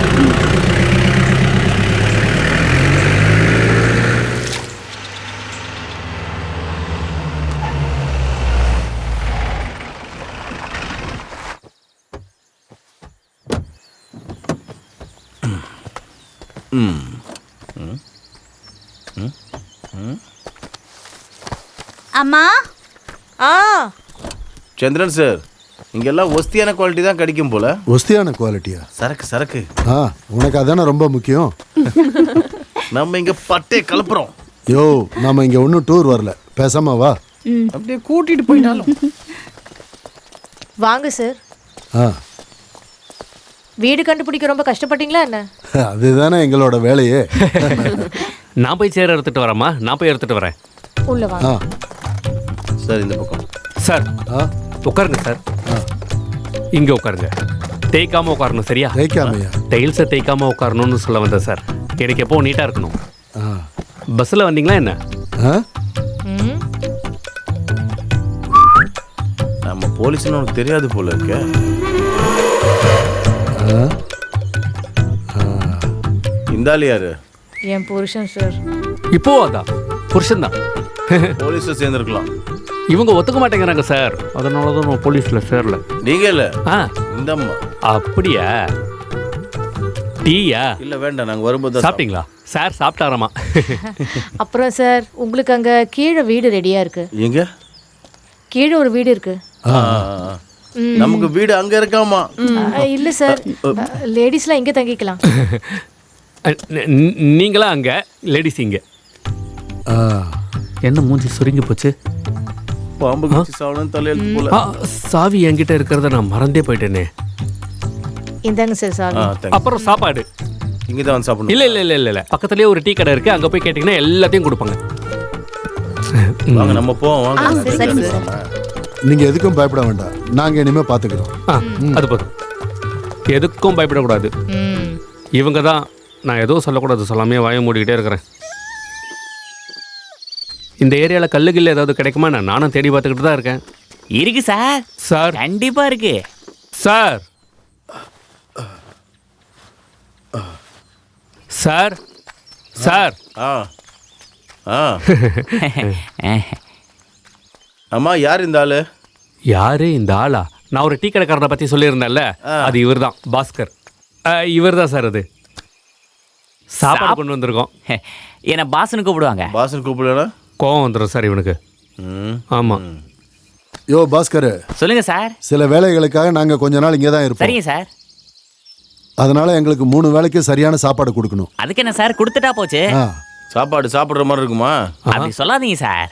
அம்மா. சந்திரன் சார், இங்கெல்லாம் ஒஸ்தியான குவாலிட்டி தான் கிடைக்கும் போல. ஒஸ்தியான குவாலிட்டியா? சரக்கு சரக்கு. உனக்கு அதானே ரொம்ப முக்கியம். நம்ம இங்க பட்டே கலப்புறோம். யோ, நம்ம இங்க ஒன்றும் டூர் வரல, பேசாம வா. அப்படியே கூட்டிட்டு போயிட்டாலும். வாங்க சார். வீடு கண்டுபிடிக்க ரொம்ப கஷ்டப்பட்டீங்களா என்ன? அதுதானே எங்களோட வேலையே. நான் போய் சேர எடுத்துட்டு வரேம்மா. நான் போய் எடுத்துட்டு வரேன். உள்ள வாங்க சார். இந்த பக்கம் சார். உட்காருங்க சார். இங்கே உட்காருங்க. தேய்க்காம உட்காரணும், சரியா? தேய்க்காமையா? டைல்ஸை தேய்க்காம உட்காரணும்னு சொல்ல வந்தேன் சார். எனக்கு எப்போ நீட்டாக இருக்கணும். பஸ்ஸில் வந்தீங்களா என்ன? நம்ம போலீஸ்னு உனக்கு தெரியாது போல இருக்க. இந்தாலி யாரு? என் புருஷன் சார். இப்போ அதான் புருஷன் தான். போலீஸ்ல சேர்ந்துருக்கலாம். இவங்க ஒத்துக்க மாட்டேங்கிறாங்க சார், அதனால தான் நான் போலீஸில் சேரல. நீங்க இல்ல? இந்தம்மா. அப்படியா? டீயா? இல்ல வேண்டாம், நாங்க வரும்போது. சாப்பிட்டீங்களா? சார் சாப்பிட்டாராமா. அப்புறம் சார், உங்களுக்கு அங்க கீழே வீடு ரெடியா இருக்கு. எங்க? கீழே ஒரு வீடு இருக்கு. நமக்கு வீடு அங்க இருக்காமா? இல்ல சார், லேடிஸ்லாம் இங்க தங்கிக்கலாம். நீங்களா அங்க, லேடிஸ் இங்க. என்ன மூஞ்சி சுருங்கி போச்சு? பாம்பு கச்சி சாவணும் தலையெழுத்து போல. சாவி என்கிட்ட இருக்கிறத நான் மறந்தே போயிட்டேனே. இந்தாங்க சார் சாவி. அப்புறம் சாப்பாடு இங்க தான் சாப்பிடணும். இல்ல இல்ல இல்ல இல்ல, பக்கத்துலயே ஒரு டீ கடை இருக்கு, அங்க போய் கேட்டீங்கன்னா எல்லாத்தையும் கொடுப்பாங்க. வாங்க நம்ம போவோம். வாங்க. நீங்க எதுக்கும் பயப்பட வேண்டாம், நாங்க இனிமே பாத்துக்கிறோம். அது போதும், எதுக்கும் பயப்படக்கூடாது. இவங்க தான். நான் எதுவும் சொல்லக்கூடாது, சொல்லாமே வாயை மூடிக்கிட்டே இருக்கிறேன். இந்த ஏரியாவில் கல்லுகில்ல ஏதாவது கிடைக்குமா? நானும் தேடி பார்த்துக்கிட்டு தான் இருக்கேன். இருக்கு சார். சார் கண்டிப்பா இருக்கு சார். Sir sir. ஆ ஆ அம்மா, யார் இந்த ஆளு? யாரு இந்த ஆளா? நான் ஒரு டீ கடைக்காரனை பற்றி சொல்லியிருந்தேன்ல, அது இவர் தான், பாஸ்கர். இவர் தான் சார். அது சாப்பாடு கொண்டு வந்திருக்கோம். என்ன பாசனு கூப்பிடுவாங்க. பாசன் கூப்பிடல, கோவம் வந்துடும் சார் இவனுக்கு. ஆமாம். யோ பாஸ்கர், சொல்லுங்க சார். சில வேலைகளுக்காக நாங்கள் கொஞ்ச நாள் இங்கே தான் இருப்போம். சரிங்க சார். அதனால எங்களுக்கு 3 வேளைக்கு சரியான சாப்பாடு கொடுக்கணும். அதுக்கு என்ன சார், கொடுத்துட்டா போச்சு. சாப்பாடு சாப்பிட்ற மாதிரி இருக்குமா? அப்படி சொல்லாதீங்க சார்.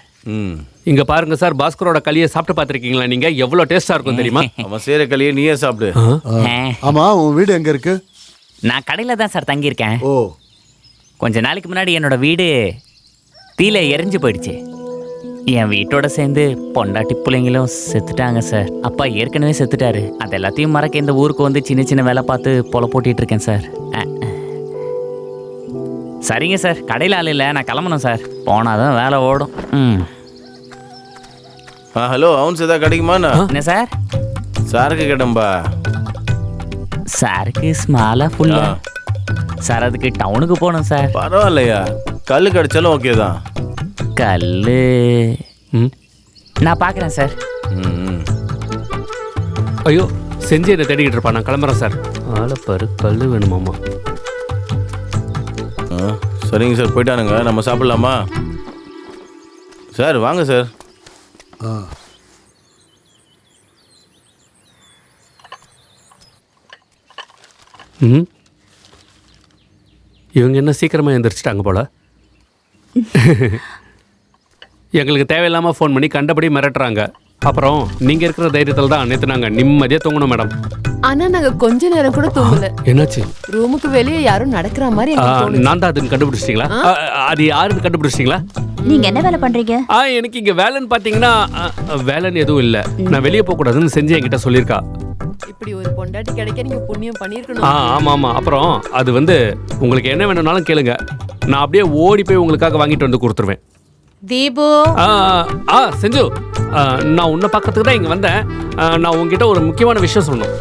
இங்க பாருங்க சார், பாஸ்கரோட களியை சாப்பிட்டு பார்த்துருக்கீங்களா நீங்க? எவ்வளோ டேஸ்டா இருக்கும் தெரியுமா? அவன் செய்கிற களியை நீயே சாப்பிடு. ஆமா, உன் வீடு எங்க இருக்கு? நான் கடையில் தான் சார் தங்கியிருக்கேன். ஓ, கொஞ்ச நாளைக்கு முன்னாடி என்னோட வீடு தீல எரிஞ்சு போயிடுச்சு. என் வீட்டோட சேர்ந்து பொண்டாட்டி பிள்ளைங்களும் செத்துட்டாங்க சார். அப்பா ஏற்கனவே செத்துட்டாரு. அது எல்லாத்தையும் மறக்க இந்த ஊருக்கு வந்து சின்ன சின்ன வேலை பார்த்து பொல போட்டிட்டு இருக்கேன் சார். சரிங்க சார், கடையில் ஆள் இல்லை, நான் கிளம்பணும் சார். போனாதான் வேலை ஓடும். ஹலோ, அவன் சேதா கிடைக்குமாண்ணா? என்ன சார்? சாருக்கு கேட்டம்பா. சாருக்கு ஸ்மாலா ஃபுல்லா சார்? அதுக்கு டவுனுக்கு போகணும் சார். பரவாயில்லையா, கல் கிடைச்சாலும் ஓகே தான். கல்லு நான் பார்க்குறேன் சார். ஐயோ, செஞ்சு என்னை தேடிக்கிட்டு இருப்பா. நான் கிளம்புறேன் சார். ஆளப்பாரு, கல் வேணுமாம்மா? சரிங்க சார், போயிட்டானுங்க. நம்ம சாப்பிட்லாமா சார்? வாங்க சார். இவங்க என்ன சீக்கிரமாக எழுந்திரிச்சிட்டாங்க போல. எங்களுக்கு தேவையில்லாமல் ஃபோன் பண்ணி கண்டபடி மிரட்டுறாங்க. அப்புறம் நீங்கள் இருக்கிற தைரியத்தில் தான் நேற்று நாங்கள் நிம்மதியாக தூங்கணும் மேடம். ஆனா நாங்க கொஞ்ச நேரம் கூட தூங்கல. என்னாச்சு? ரூமுக்கு வெளியே யாரும் நடக்கிற மாதிரி எனக்கு தோணுச்சு. நான் தான் அதுன்னு கண்டுபிடிச்சிட்டீங்களா? அது யாருன்னு கண்டுபிடிச்சிட்டீங்களா? நீங்க என்ன வேலை பண்றீங்க? எனக்கு இங்கே வேலைன்னு பார்த்தீங்கன்னா வேலைன்னு எதுவும் இல்லை. நான் வெளியே போகக்கூடாதுன்னு செஞ்சு என்கிட்ட சொல்லியிருக்கா. இப்படி ஒரு பொண்டாட்டி கிடைக்க நீங்க புண்ணியம் பண்ணியிருக்கணும். ஆமாம் ஆமாம். அப்புறம் அது வந்து உங்களுக்கு என்ன வேணும்னாலும் கேளுங்க, நான் அப்படியே ஓடி போய் உங்களுக்காக வாங்கிட்டு வந்து கொடுத்துருவேன். தீபு. செஞ்சு, நான் உன்னை பக்கத்துக்கு தான் இங்கே வந்தேன். நான் உங்ககிட்ட ஒரு முக்கியமான விஷயம் சொல்லணும்.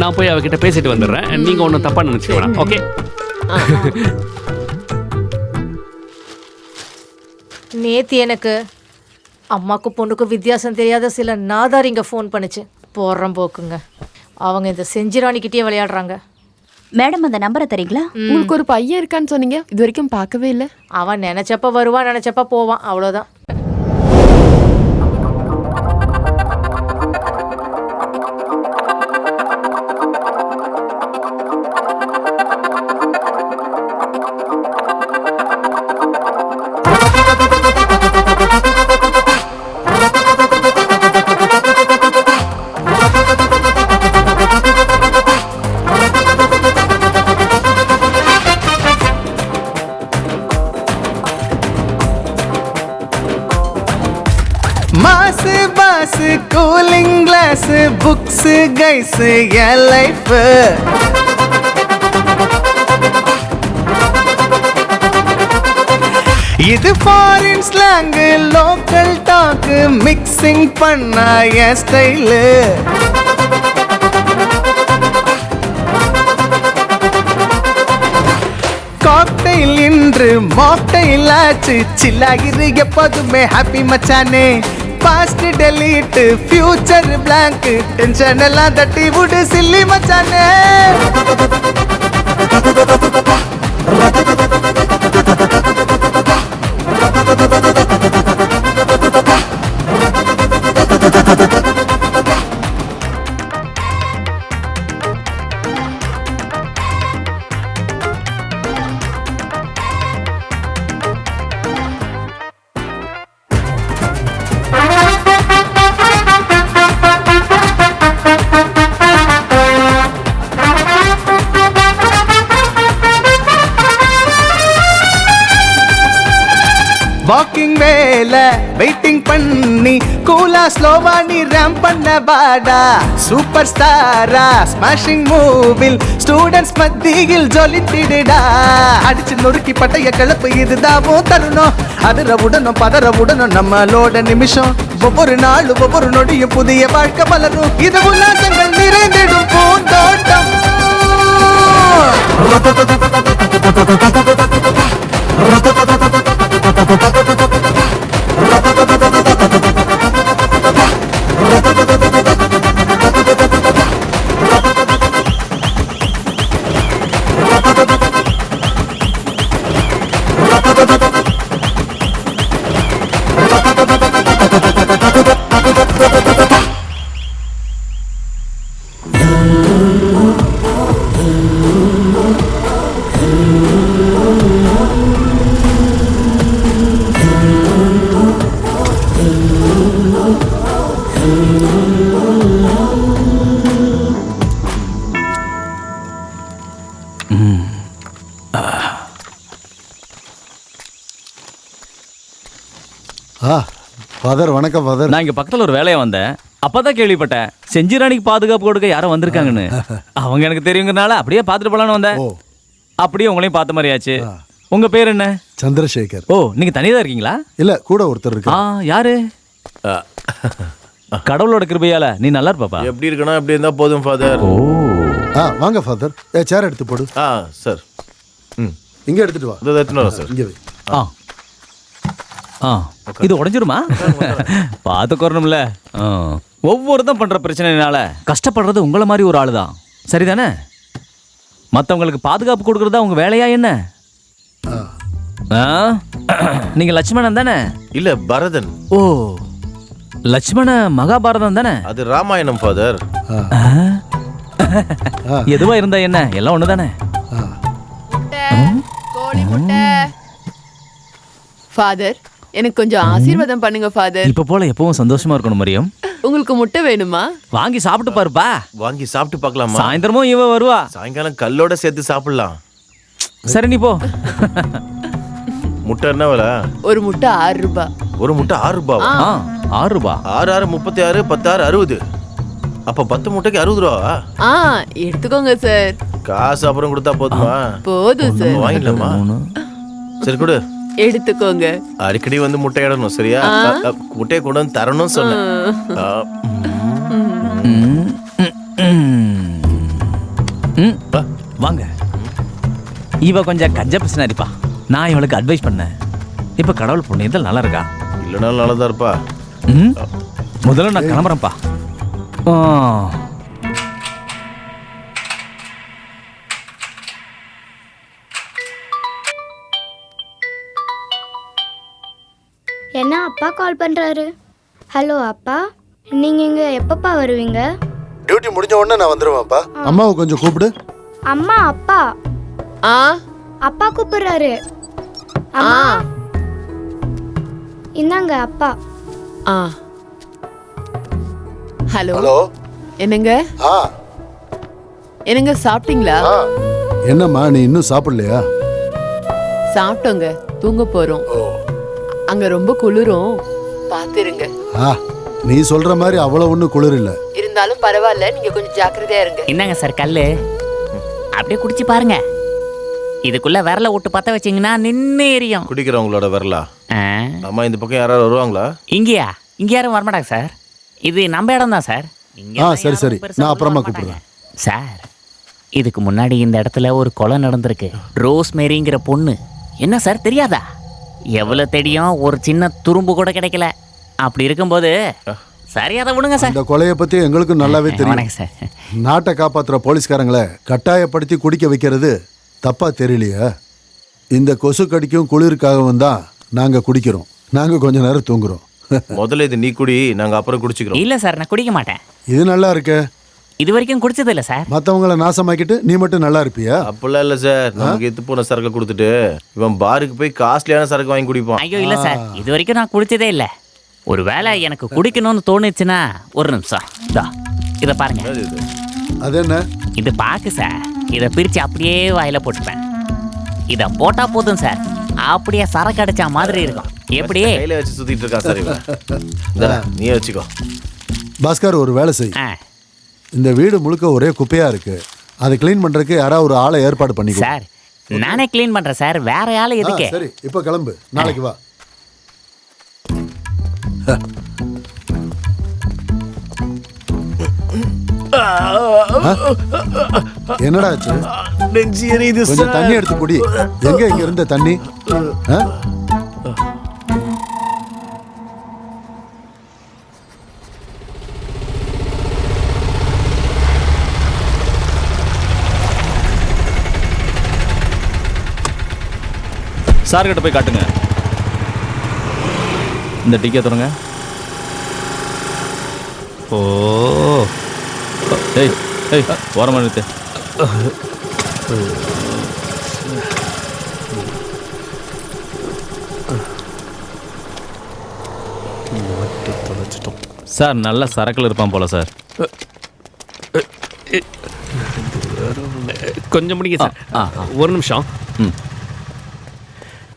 நான் போய் அவகிட்ட பேசிட்டு வந்துடுறேன். நீங்கள் ஒன்றும் தப்பாக நினச்சிக்க வேணாம், ஓகே? நேத்து எனக்கு அம்மாக்கும் பொண்ணுக்கும் வித்தியாசம் தெரியாத சில நாதாரிங்க ஃபோன் பண்ணுச்சு. போடுறோம் போக்குங்க. அவங்க இந்த செஞ்சிராணிக்கிட்டே விளையாடுறாங்க. மேடம், அந்த நம்பரை தரீங்களா? உங்களுக்கு ஒரு பையன் இருக்கான்னு சொன்னீங்க, இது வரைக்கும் பார்க்கவே இல்லை. அவன் நினைச்சப்ப வருவான், நினைச்சப்ப போவான், அவ்வளோதான். Mass boss cooling glass books guys என் லைஃப். இது foreign slang local talk mixing பண்ண என் ஸ்டைலு. காக்டெயில் இன்று மாக்டெயில் ஆச்சு. சில்லாகிரு எப்போதுமே ஹாப்பி மச்சானே. Past delete future blank tension எல்லாம் தட்டி விடு சில்லி மச்சானே. வாக்கிங் வேலை வெயிட்டிங் பண்ணி கூலா ஸ்லோவா நீ ரேம் பண்ண வாடா சூப்பர் ஸ்டாரா ஸ்மாஷிங் மூவில் ஸ்டூடெண்ட்ஸ் மத்தியில் ஜொலித்திடுடா அடிச்சு நொறுக்கி பட்டைய கிளப்பு இதுதாவும் தருணம் அதிர உடனும் பதற உடனும் நம்மளோட நிமிஷம் ஒவ்வொரு நாளும் ஒவ்வொரு நொடியும் புதிய வாழ்க்கை மலரும் இது உல்லாசங்கள் நிறைந்திடும் பூந்தோட்டம் ஃபாதர் வணக்கம் ஃபாதர். நான் இங்க பக்கத்துல ஒரு வேலையா வந்தேன். அப்பதான் கேள்விப்பட்டேன் செஞ்சிராணிக்கு பாதுகாப்பு கொடுக்க யாரும் வந்திருக்காங்கன்னு. அவங்க எனக்கு தெரியுங்கனால அப்படியே பார்த்துட்டு போலான்னு வந்தேன். அப்படியே உங்களையும் பார்த்த மாதிரியாச்சு. உங்க பேர் என்ன? சந்திரசேகர். ஓ, நீங்க தனியா இருக்கீங்களா? இல்ல, கூட ஒருத்தர் இருக்கு. யாரு? கடவுளோட கிருபையால நீ நல்லா இருப்பாப்பா. எப்படி இருக்கணும் எப்படி இருந்தா போதும் ஃபாதர். ஓ, வாங்க ஃபாதர். சேர் எடுத்து போடு. சார். இங்க எடுத்துட்டு வா. இதோ எடுத்துட்டு வரேன் சார். இங்க வை. இது உடைஞ்சிருமா? பார்த்துக்கறணும்ல. ஒவ்வொருத்தன் பண்ற பிரச்சனைனால கஷ்டப்படுறது உங்களை மாதிரி ஒரு ஆளு தான். சரிதானே? மற்றவங்களுக்கு பாதுகாப்பு கொடுக்கறதா உங்க வேலையா என்ன? நீங்க லட்சுமணன் தானே? இல்ல, பரதன். ஓ, லட்சுமண மகாபாரதம் தானே? அது ராமாயணம் ஃபாதர். எதுவா இருந்தா என்ன, எல்லாம் ஒண்ணு தானே. கோழி முட்டை. ஃபாதர், எனக்கு கொஞ்சம் ஆசீர்வாதம் பண்ணுங்க ஃபாதர். இப்ப போல எப்பவும் சந்தோஷமா இருக்கணும் மரியம். உங்களுக்கு முட்டை வேணுமா? வாங்கி சாப்பிட்டு பாருப்பா. வாங்கி சாப்பிட்டு பார்க்கலாமா? சாயந்தரமும் இவ வருவா. சாயங்காலம் கல்லோட சேர்த்து சாப்பிடலாம். சரி, நீ போ. முட்டை என்ன விலை? ஒரு முட்டை 6 ரூபாய். ஒரு முட்டை 6 ரூபாவா? 6 ரூபாய். 6 6 36, 10 6 60. அப்ப 10 முட்டைக்கு 60 ரூபாவா? எடுத்துக்கோங்க சார். காசு அப்புறம் கொடுத்தா போதுமா? போதும் சார். வாங்கிடலாமா? சரி, கொடு. எடுத்துக்கோங்க. அடிக்கடி வந்து முட்டை இடணும், சரியா? முட்டையை கொண்டு வந்து தரணும் சொன்னேன். வாங்க. இவ கொஞ்சம் கஞ்ச பிரச்சனைப்பா. நான் இவளுக்கு அட்வைஸ் பண்ணேன். இப்ப கடவுள் புண்ணியத்தில் நல்லா இருக்கா. இல்லைனாலும் நல்லதா இருப்பா. முதல்ல நான் கிளம்புறேன்ப்பா. என்ன அப்பா கால் பண்றாரு? ஹலோ அப்பா, நீங்க இங்க எப்பப்பா வருவீங்க? டியூட்டி முடிஞ்ச உடனே நான் வந்துருவேன்ப்பா. அம்மாவை கொஞ்சம் கூப்பிடு. அம்மா, அப்பா. அப்பா கூப்பிடுறாரு. அம்மா, இந்தாங்க அப்பா. ஹலோ. ஹலோ. என்னங்க? என்னங்க, சாப்பிட்டீங்களா? என்னம்மா, நீ இன்னும் சாப்பிடலையா? சாப்பிட்டோங்க, தூங்க போறோம். அங்க ரொம்ப குளிரும், பாத்துருங்க. நீ சொல்ற மாதிரி அவ்வளவு ஒண்ணு குளிர் இல்ல. இருந்தாலும் பரவாயில்ல, நீங்க கொஞ்சம் ஜாக்கிரதையா இருங்க. என்னங்க சார் கல்லு? அப்படியே குடிச்சு பாருங்க. இதுக்குள்ள விரல விட்டு பத்த வச்சீங்கன்னா நின்று எரியும். குடிக்கிறவங்களோட விரலா? அம்மா, இந்த பக்கம் யாராவது வருவாங்களா? இங்கேயா? இங்க யாரும் வரமாட்டாங்க சார். இது நம்ம இடம் தான் சார். சரி சரி, நான் அப்புறமா கூப்பிடுறேன் சார். இதுக்கு முன்னாடி இந்த இடத்துல ஒரு கொலை நடந்திருக்கு. ரோஸ் மேரிங்கிற பொண்ணு. என்ன சார் தெரியாதா? எவ்வளவு தெரியும், ஒரு சின்ன துரும்பு கூட கிடைக்கல. அப்படி இருக்கும்போது சரி, அதை விடுங்க சார். இந்த கொலையை பத்தி எங்களுக்கு நல்லாவே தெரியும் சார். நாட்டை காப்பாத்துற போலீஸ்காரங்களை கட்டாயப்படுத்தி குடிக்க வைக்கிறது தப்பா தெரியலையா? இந்த கொசு கடிக்கும் குளிருக்காகவும் தான் நாங்க குடிக்கிறோம். நாங்க கொஞ்ச நேரம் தூங்குறோம். முதல்ல இது நீ குடி, நாங்க அப்புறம் குடிச்சுக்கிறோம். இல்ல சார், நான் குடிக்க மாட்டேன். இது நல்லா இருக்கு. இது வரைக்கும் குடிச்சது இல்ல சார். மத்தவங்கள நாசமாக்கிட்டு நீ மட்டும் நல்லா இருப்பியா? அப்படிலாம் இல்ல சார். நமக்கு எத்து போன சரக்கு கொடுத்துட்டு இவன் பாருக்கு போய் காஸ்ட்லியான சரக்கு வாங்கி குடிப்பான். ஐயோ இல்ல சார், இது வரைக்கும் நான் குடிச்சதே இல்ல. ஒருவேளை எனக்கு குடிக்கணும்னு தோணுச்சுன்னா ஒரு நிமிஷம். இத பாருங்க. அது என்ன? இது பாக்கு சார். இத பிரிச்சு அப்படியே வாயில போட்டுப்பேன். இத போட்டா போதும் சார், அப்படியே சரக்கு அடிச்சா மாதிரி இருக்கும். எப்படி கையில வச்சு சுத்திட்டு இருக்கா சார் இவன். இந்தா, நீ வச்சுக்கோ. பாஸ்கர் ஒரு வேலை செய். இந்த வீடு முழுக்க ஒரே குப்பையா இருக்கு. அதை க்ளீன் பண்றதுக்கு யாராவது ஒரு ஆளை ஏற்பாடு பண்ணிக்கோ. சார் நானே க்ளீன் பண்றேன் சார், வேற ஆளு எதுக்கு? சரி இப்போ கிளம்பு, நாளைக்கு வா. என்னடா ஆச்சு? நெஞ்சு எரியுது சார். கொஞ்சம் தண்ணி எடுத்து குடி. எங்க இங்க இருந்த தண்ணி? சார் கிட்ட போய் காட்டுங்க. இந்த டிக்கெட் தொடங்க. ஓ ஏய் ஏய் ஓரமா நிறுத்து. சார் நல்ல சரக்குல இருப்பான் போல சார். கொஞ்சம் முடிங்க சார். ஒரு நிமிஷம்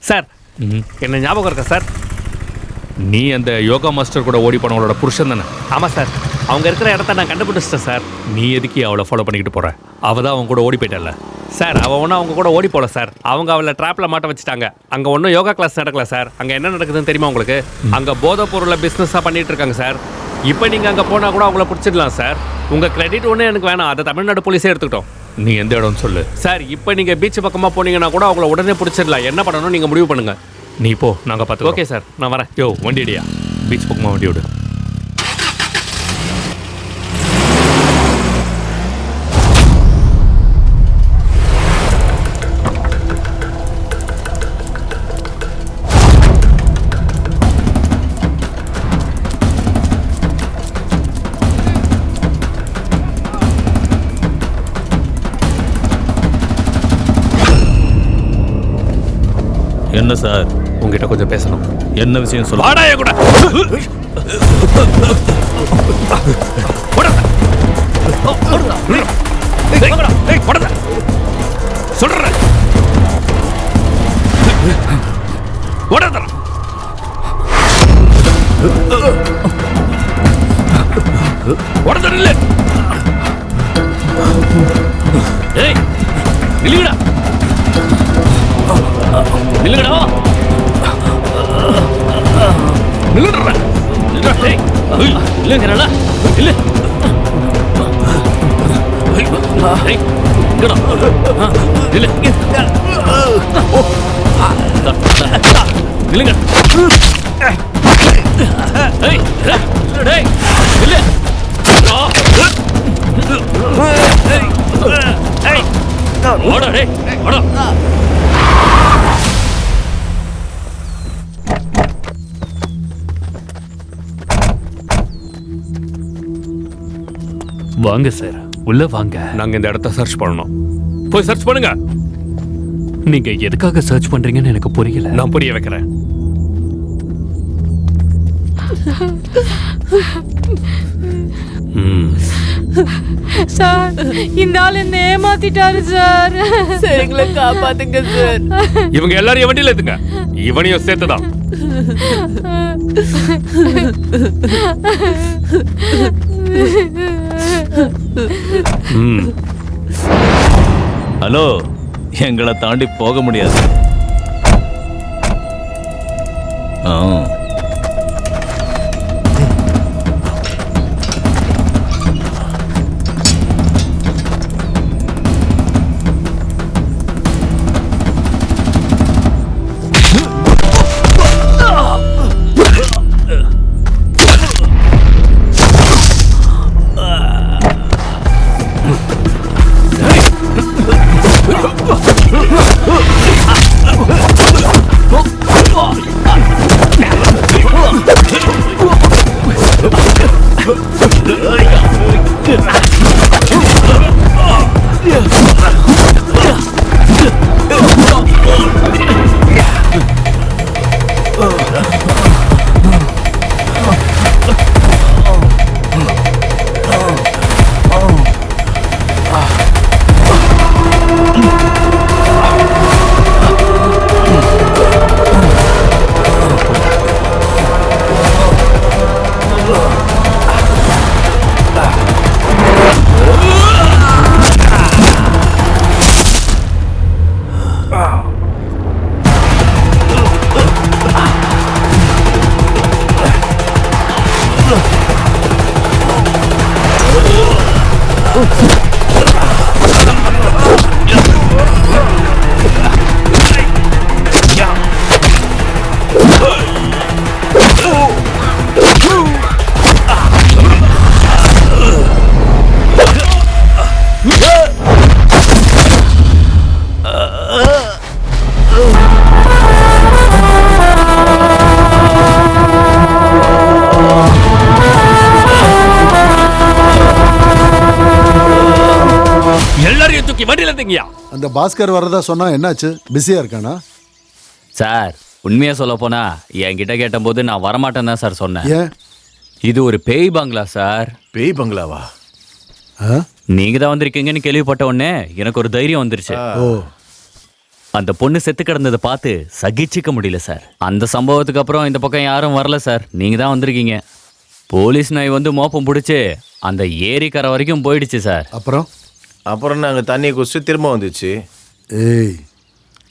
சார். என்ன ஞாபகம் இருக்கா சார்? நீ அந்த யோகா மாஸ்டர் கூட ஓடி போனவங்களோட புருஷன் தானே? ஆமாம் சார். அவங்க இருக்கிற இடத்த நான் கண்டுபிடிச்சிட்டேன் சார். நீ எதுக்கு அவளை ஃபாலோ பண்ணிக்கிட்டு போற? அவள் தான் அவங்க கூட ஓடி போயிட்டல சார். அவள் ஒன்றும் அவங்க கூட ஓடி போகல சார். அவங்க அவளை ட்ராப்பில் மாட்ட வச்சுட்டாங்க. அங்கே ஒன்றும் யோகா கிளாஸ் நடக்கல சார். அங்கே என்ன நடக்குதுன்னு தெரியுமா உங்களுக்கு? அங்கே போதைப் பொருளை பிஸ்னஸாக பண்ணிட்டு இருக்காங்க சார். இப்போ நீங்கள் அங்கே போனால் கூட அவங்கள பிடிச்சிடலாம் சார். உங்கள் கிரெடிட் ஒன்றும் எனக்கு வேணாம். அதை தமிழ்நாடு போலீஸே எடுத்துக்கிட்டோம். நீ எந்த இடம்னு சொல்லு சார். இப்போ நீங்கள் பீச் பக்கமாக போனீங்கன்னா கூட அவங்கள உடனே பிடிச்சிடலாம். என்ன பண்ணணும் நீங்கள் முடிவு பண்ணுங்க. நீ போ, நாங்கள் பார்த்து. ஓகே சார், நான் வரேன். யோ வண்டி அடியா, பீச் பக்கமாக வண்டி விடு. என்ன சார்? உங்ககிட்ட கொஞ்சம் பேசணும். என்ன விஷயம் சொல்ல? வாடாயே கூட. சொல்றேன். நில்லுங்கடா நில்லுங்கடா நில்லுங்கடா இல்லைங்கிறடா இல்லை நில்லுங்க வாங்க சார், உள்ள வாங்க. நாங்க இந்த இடத்த சர்ச் பண்ணணும். போய் சர்ச் பண்ணுங்க. நீங்க எதுக்காக சர்ச் பண்றீங்கன்னு எனக்கு புரியல. நான் புரிய வைக்கிறேன். சார், இந்த ஆள் என்ன ஏமாத்திட்டாரு சார். எங்களை காப்பாத்துங்க சார். இவங்க எல்லாரையும் வண்டியில ஏத்துங்க, இவனையும் சேர்த்துதான். ஹலோ, எங்களை தாண்டி போக முடியாது. எல்லாரையும் தூக்கி வண்டியில தூங்கியா. அந்த பாஸ்கர் வரதா சொன்னா என்னாச்சு? பிஸியா இருக்கானா? சார் உண்மையா சொல்ல போனா என்கிட்ட கேட்டபோது நான் வரமாட்டேன்னு தான் சார் சொன்னேன். ஏன்? இது ஒரு பேய் பங்களா சார். பேய் பங்களாவா? நீங்க தான் வந்திருக்கீங்கன்னு கேள்விப்பட்ட உடனே எனக்கு ஒரு தைரியம் வந்துருச்சு. ஓ, அந்த பொண்ணு செத்து கிடந்ததை பார்த்து சகிச்சிக்க முடியல சார். அந்த சம்பவத்துக்கு அப்புறம் இந்த பக்கம் யாரும் வரல சார். நீங்க தான் வந்திருக்கீங்க. போலீஸ் நாய் வந்து மோப்பம் பிடிச்சி அந்த ஏரிக்கரை வரைக்கும் போயிடுச்சு சார். அப்புறம் நாங்கள் தண்ணியை குடிச்சு திரும்ப வந்துச்சு. ஏய்,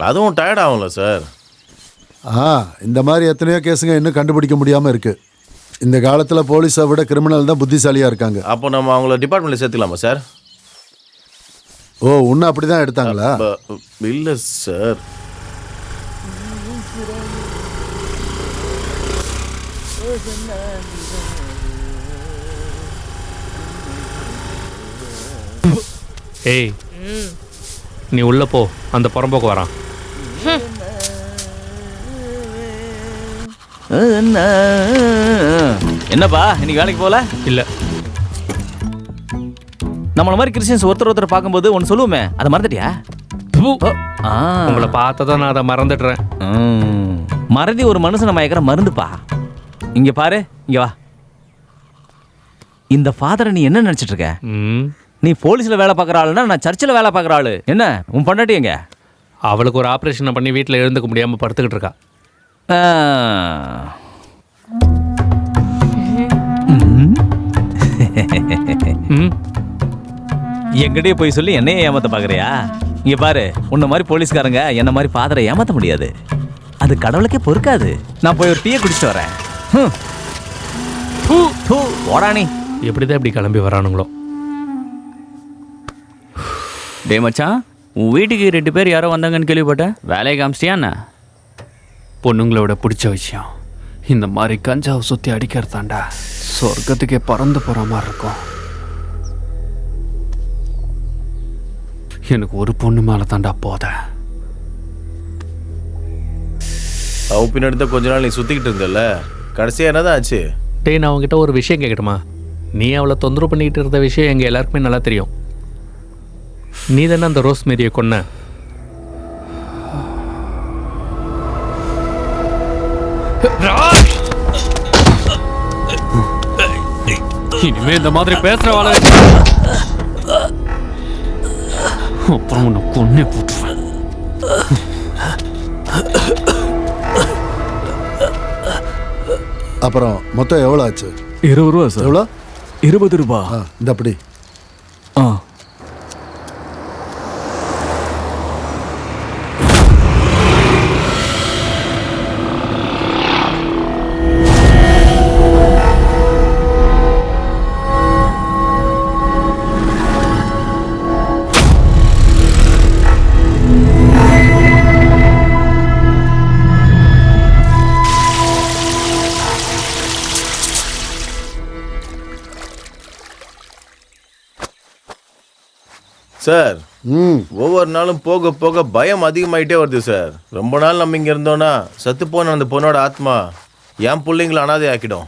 அதுவும் டயர்ட் ஆகும்ல சார். இந்த மாதிரி எத்தனையோ கேஸுங்க இன்னும் கண்டுபிடிக்க முடியாம இருக்கு. இந்த காலத்துல போலீஸை விட கிரிமினல் தான் புத்திசாலியா இருக்காங்க. அப்போ நம்ம அவங்கள டிபார்ட்மெண்ட்ல சேர்த்துக்கலாமா சார்? ஓ, உன்னை அப்படிதான் எடுத்தாங்களா? இல்லை சார். ஏய், நீ உள்ள போ, அந்த புறம்போக்கு வரான். என்னப்பா இன்னைக்கு வேலைக்கு போல? இல்ல, நம்மள மாதிரி கிறிஸ்டியன்ஸ் ஒருத்தர் பார்க்கும்போது ஒன்று சொல்லுவோமே, அதை மறந்துட்டியா? உங்களை பார்த்ததான் நான் அதை மறந்துடுறேன். மறதி ஒரு மனுஷனை மயக்கிற மருந்துப்பா. இங்க பாரு, இங்க வா. இந்த ஃபாதரை நீ என்ன நினைச்சிட்டு இருக்க? நீ போலீஸ்ல வேலை பார்க்குற ஆளுன்னா நான் சர்ச்சில் வேலை பார்க்குற ஆளு. என்ன உன் பொண்டாட்டி எங்க? அவளுக்கு ஒரு ஆப்ரேஷனை பண்ணி வீட்டில் எழுந்துக்க முடியாமல் படுத்துக்கிட்டு இருக்கா. எங்கிட்டே போய் சொல்லி என்னையே ஏமாத்த பார்க்குறியா? இங்க பாரு, உன்ன மாதிரி போலீஸ்காரங்க என்ன மாதிரி ஃபாதரை ஏமாத்த முடியாது. அது கடவுளுக்கே பொறுக்காது. நான் போய் ஒரு டீயை குடிச்சிட்டு வரேன். ஓடானி எப்படிதான் இப்படி கிளம்பி வரானுங்களோ. டே மச்சான், உன் வீட்டுக்கு 2 பேர் யாரோ வந்தாங்கன்னு கேள்விப்பட்டேன். வேலையை காமிச்சிட்டியா என்ன? பொண்ணுங்களோட பிடிச்ச விஷயம் இந்த மாதிரி கஞ்சாவை சுற்றி அடிக்கிறதாண்டா. சொர்க்கத்துக்கே பறந்து போகிற மாதிரி இருக்கும். எனக்கு ஒரு பொண்ணு மேலே தாண்டா போத. அவ பின்னாடி தான் கொஞ்ச நாள் நீ சுற்றிக்கிட்டு இருந்தல, கடைசியாக என்னதான் ஆச்சு? டேய், நான் உங்ககிட்ட ஒரு விஷயம் கேட்கட்டுமா? நீ அவளை தொந்தரவு பண்ணிக்கிட்டு இருந்த விஷயம் எங்கள் எல்லாருக்குமே நல்லா தெரியும். நீ தானே அந்த ரோஸ் மேரியை கொன்ன? இனிமே இந்த மாதிரி பேசுறவாள அப்புறம் உன்னை கொன்னே போட்டுருவேன். அப்புறம் மொத்தம் எவ்வளோ ஆச்சு? 20 ரூபா சார். எவ்வளோ? 20 ரூபா. இந்த அப்படி. சார், ஒவ்வொரு நாளும் போக போக பயம் அதிகமாயிட்டே வருது சார். ரொம்ப நாள் நம்ம இங்கே இருந்தோன்னா சத்து போன அந்த பொண்ணோட ஆத்மா என் பிள்ளைங்களை அனாதை ஆக்கிடும்.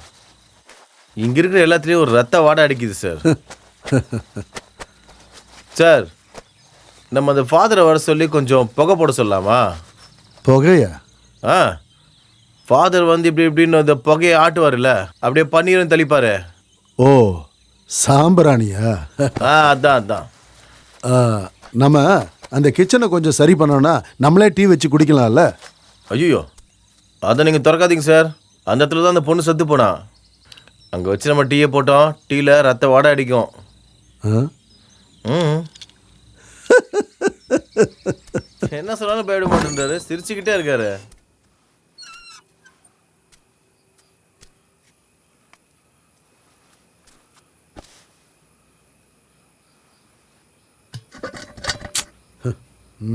இங்கே இருக்கிற எல்லாத்துலேயும் ஒரு ரத்த வாடை அடிக்குது சார். சார், நம்ம அந்த ஃபாதரை வர சொல்லி கொஞ்சம் புகை போட சொல்லலாமா? புகையா? ஃபாதர் வந்து இப்படி இப்படின்னு அந்த புகையை ஆட்டுவார்ல, அப்படியே பன்னீரும் தெளிப்பாரு. ஓ, சாம்பிராணியா? அதான் அதான். நம்ம அந்த கிச்சனை கொஞ்சம் சரி பண்ணோன்னா நம்மளே டீ வச்சு குடிக்கலாம்ல? ஐயோ, அதை நீங்கள் திறக்காதீங்க சார். அந்த இடத்துல தான் அந்த பொண்ணு செத்து போனா. அங்கே வச்சு நம்ம டீயை போட்டோம், டீயில் ரத்த வாடை அடிக்கும். என்ன சொன்னாலும் போயிட மாட்டேன்றாரு, சிரிச்சுக்கிட்டே இருக்காரு. ஒரு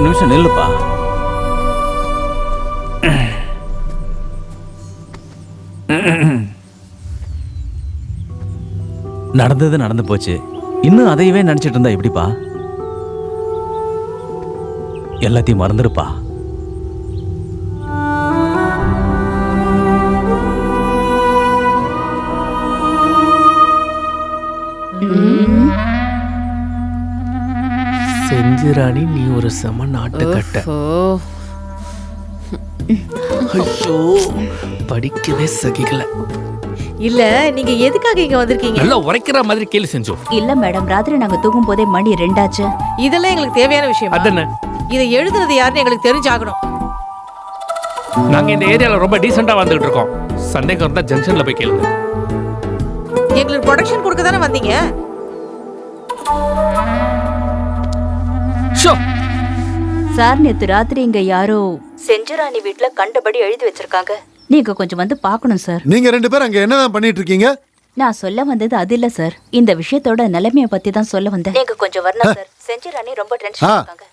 நிமிஷம் நில்லுப்பா. நடந்தது நடந்து போச்சு. இன்னும் அதையவே நினைச்சிட்டு இருந்தா எப்படிப்பா? எல்லாத்தையும் மறந்துருப்பா. செஞ்சிராணி, நீ ஒரு செம நாட்டுக்கட்ட. ஐயோ, படிக்கவே சகிக்கல. இல்ல நீங்க எதுக்காக இங்க வந்திருக்கீங்க? நல்லா உரைக்கிற மாதிரி கேள்வி செஞ்சோம். இல்ல மேடம், ராத்திரி நாங்க தூங்கும் போதே மணி 2 ஆச்சு. இதெல்லாம் எங்களுக்கு தேவையான விஷயம். அதென்ன? இதை எழுதுறது யாருன்னு எங்களுக்கு தெரிஞ்சாகணும். நாங்க இந்த ஏரியால ரொம்ப டீசெண்டா வந்துகிட்டு இருக்கோம். சந்தேகம் இருந்தா ஜங்ஷன்ல போய் கேளுங்க. எங்களுக்கு ப்ரொடக்ஷன் கொடுக்க தானே வந்தீங்க. சார், நேத்து ராத்திரி இங்க யாரோ செஞ்சிராணி வீட்ல கண்டபடி எழுதி வச்சிருக்காங்க. நீங்க கொஞ்சம் வந்து பார்க்கணும் சார். நீங்க 2 பேரும் அங்க என்னதான் பண்ணிட்டு இருக்கீங்க? நான் சொல்ல வந்தது அது இல்ல சார், இந்த விஷயத்தோட நிலைமைய பத்தி தான் சொல்ல வந்தேன். நீங்க கொஞ்சம் வரணும் சார். செஞ்சிராணி ரொம்ப டென்ஷனா இருக்காங்க.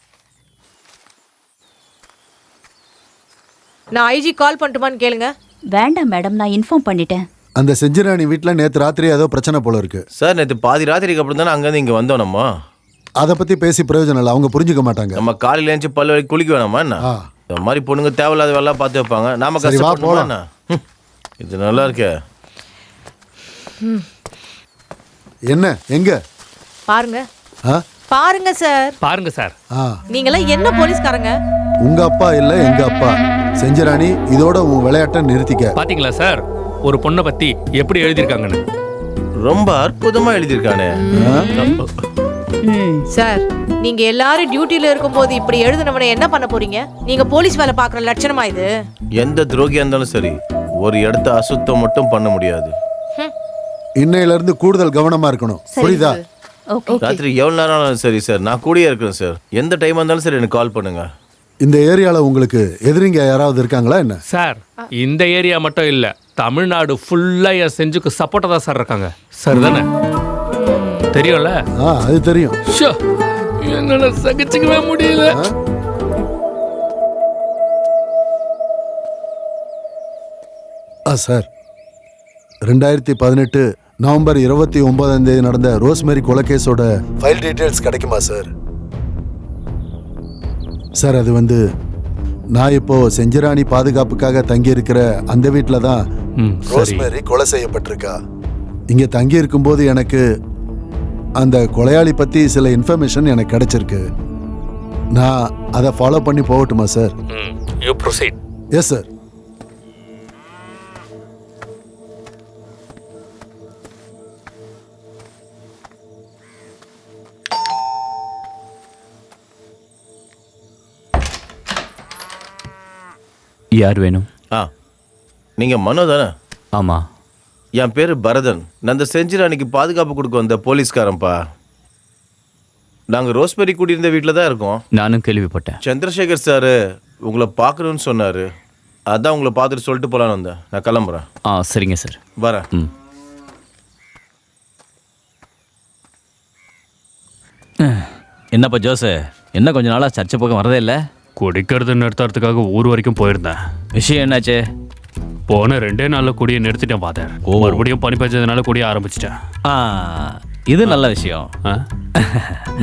நான் ஐஜி கால் பண்ணட்டுமான்னு கேளுங்க. வேண்டாம் மேடம், நான் இன்ஃபார்ம் பண்ணிட்டேன். அந்த செஞ்சிராணி வீட்டில் நேற்று ராத்திரி ஏதோ பிரச்சனை போல இருக்கு. சார் நேற்று பாதி ராத்திரிக்கு அப்புறம் தானே அங்கேருந்து இங்கே வந்தோம். நம்ம அதை பற்றி பேசி பிரயோஜனம் இல்லை, அவங்க புரிஞ்சுக்க மாட்டாங்க. நம்ம காலையில் எழுந்து பல்லு வரைக்கும் குளிக்க வேணாமா என்ன? இந்த மாதிரி பொண்ணுங்க தேவையில்லாத வேலை பார்த்து வைப்பாங்க. நாம கஷ்டப்படணுமா? இது நல்லா இருக்கே. என்ன எங்க பாருங்க பாருங்க சார், பாருங்க சார். நீங்களாம் என்ன போலீஸ்காரங்க? உங்க அப்பா இல்ல எங்க அப்பா. செஞ்சிராணி, இதோட உன் விளையாட்டை நிறுத்திக்க. பாத்தீங்களா சார், ஒரு பொண்ணை பத்தி எப்படி எழுதியிருக்காங்கன்னு? ரொம்ப அற்புதமா எழுதியிருக்கானே சார். நீங்க எல்லாரும் டியூட்டில இருக்கும்போது இப்படி எழுதுனவனை என்ன பண்ண போறீங்க? நீங்க போலீஸ் வேலை பாக்குற லட்சணமா இது? எந்த துரோகியா இருந்தாலும் சரி, ஒரு இடத்த அசுத்தம் மட்டும் பண்ண முடியாது. இன்னையில இருந்து கூடுதல் கவனமா இருக்கணும், புரியுதா? ராத்திரி எவ்வளவு நேரம் ஆனாலும் சரி சார், நான் கூடயே இருக்கிறேன் சார். எந்த டைம் இருந்தாலும் சரி எனக்கு கால் பண்ணுங்க. இந்த ஏரியால உங்களுக்கு எதிரிங்க யாராவது இருக்காங்களா என்ன? சார், இந்த ஏரியா மட்டும் இல்ல, தமிழ்நாடு ஃபுல்லா என் செஞ்சுக்கு சப்போர்ட்டா தான் சார் இருக்காங்க. சார் தானே? தெரியும்ல? அது தெரியும். என்னால சகிச்சுக்கவே முடியல. சார், 2018 நவம்பர் 29 நடந்த ரோஸ்மேரி கொலைகேஸோட ஃபைல் டீடைல்ஸ் கிடைக்குமா சார்? சார், அது வந்து நான் இப்போ செஞ்சிராணி பாதுகாப்புக்காக தங்கி இருக்கிற அந்த வீட்டில் தான் ரோஸ்மேரி கொலை செய்யப்பட்டிருக்கா. இங்கே தங்கி இருக்கும்போது எனக்கு அந்த கொலையாளி பற்றி சில இன்ஃபர்மேஷன் எனக்கு கிடைச்சிருக்கு. நான் அதை ஃபாலோ பண்ணி போகட்டுமா sir? You proceed. Yes sir. யார் வேணும்? நீங்க மனோ தானே? ஆமா. என் பேரு பரதன். நான் அந்த செஞ்சிராணிக்கு பாதுகாப்பு கொடுக்க வந்த போலீஸ்காரன்ப்பா. நாங்கள் ரோஸ்பெரி கூட்டியிருந்த வீட்டில் தான் இருக்கோம். நானும் கேள்விப்பட்டேன். சந்திரசேகர் சார் உங்களை பார்க்கணும்னு சொன்னார். அதான் உங்களை பார்த்துட்டு சொல்லிட்டு போகலான்னு வந்தேன். நான் கிளம்புறேன். சரிங்க சார், வரேன். என்னப்பா ஜோசு, என்ன கொஞ்ச நாளாக சர்ச்சை பக்கம் வரதே இல்லை? குடிக்கிறது நிறுத்துறதுக்காக ஊர் வரைக்கும் போயிருந்தேன். விஷயம் என்னாச்சு? போன 2 நாள்ல குடியை நிறுத்திட்டேன் ஃபாதர். மறுபடியும் பனி பெஞ்சதுனால குடிய ஆரம்பிச்சிட்டேன். இது நல்ல விஷயம்.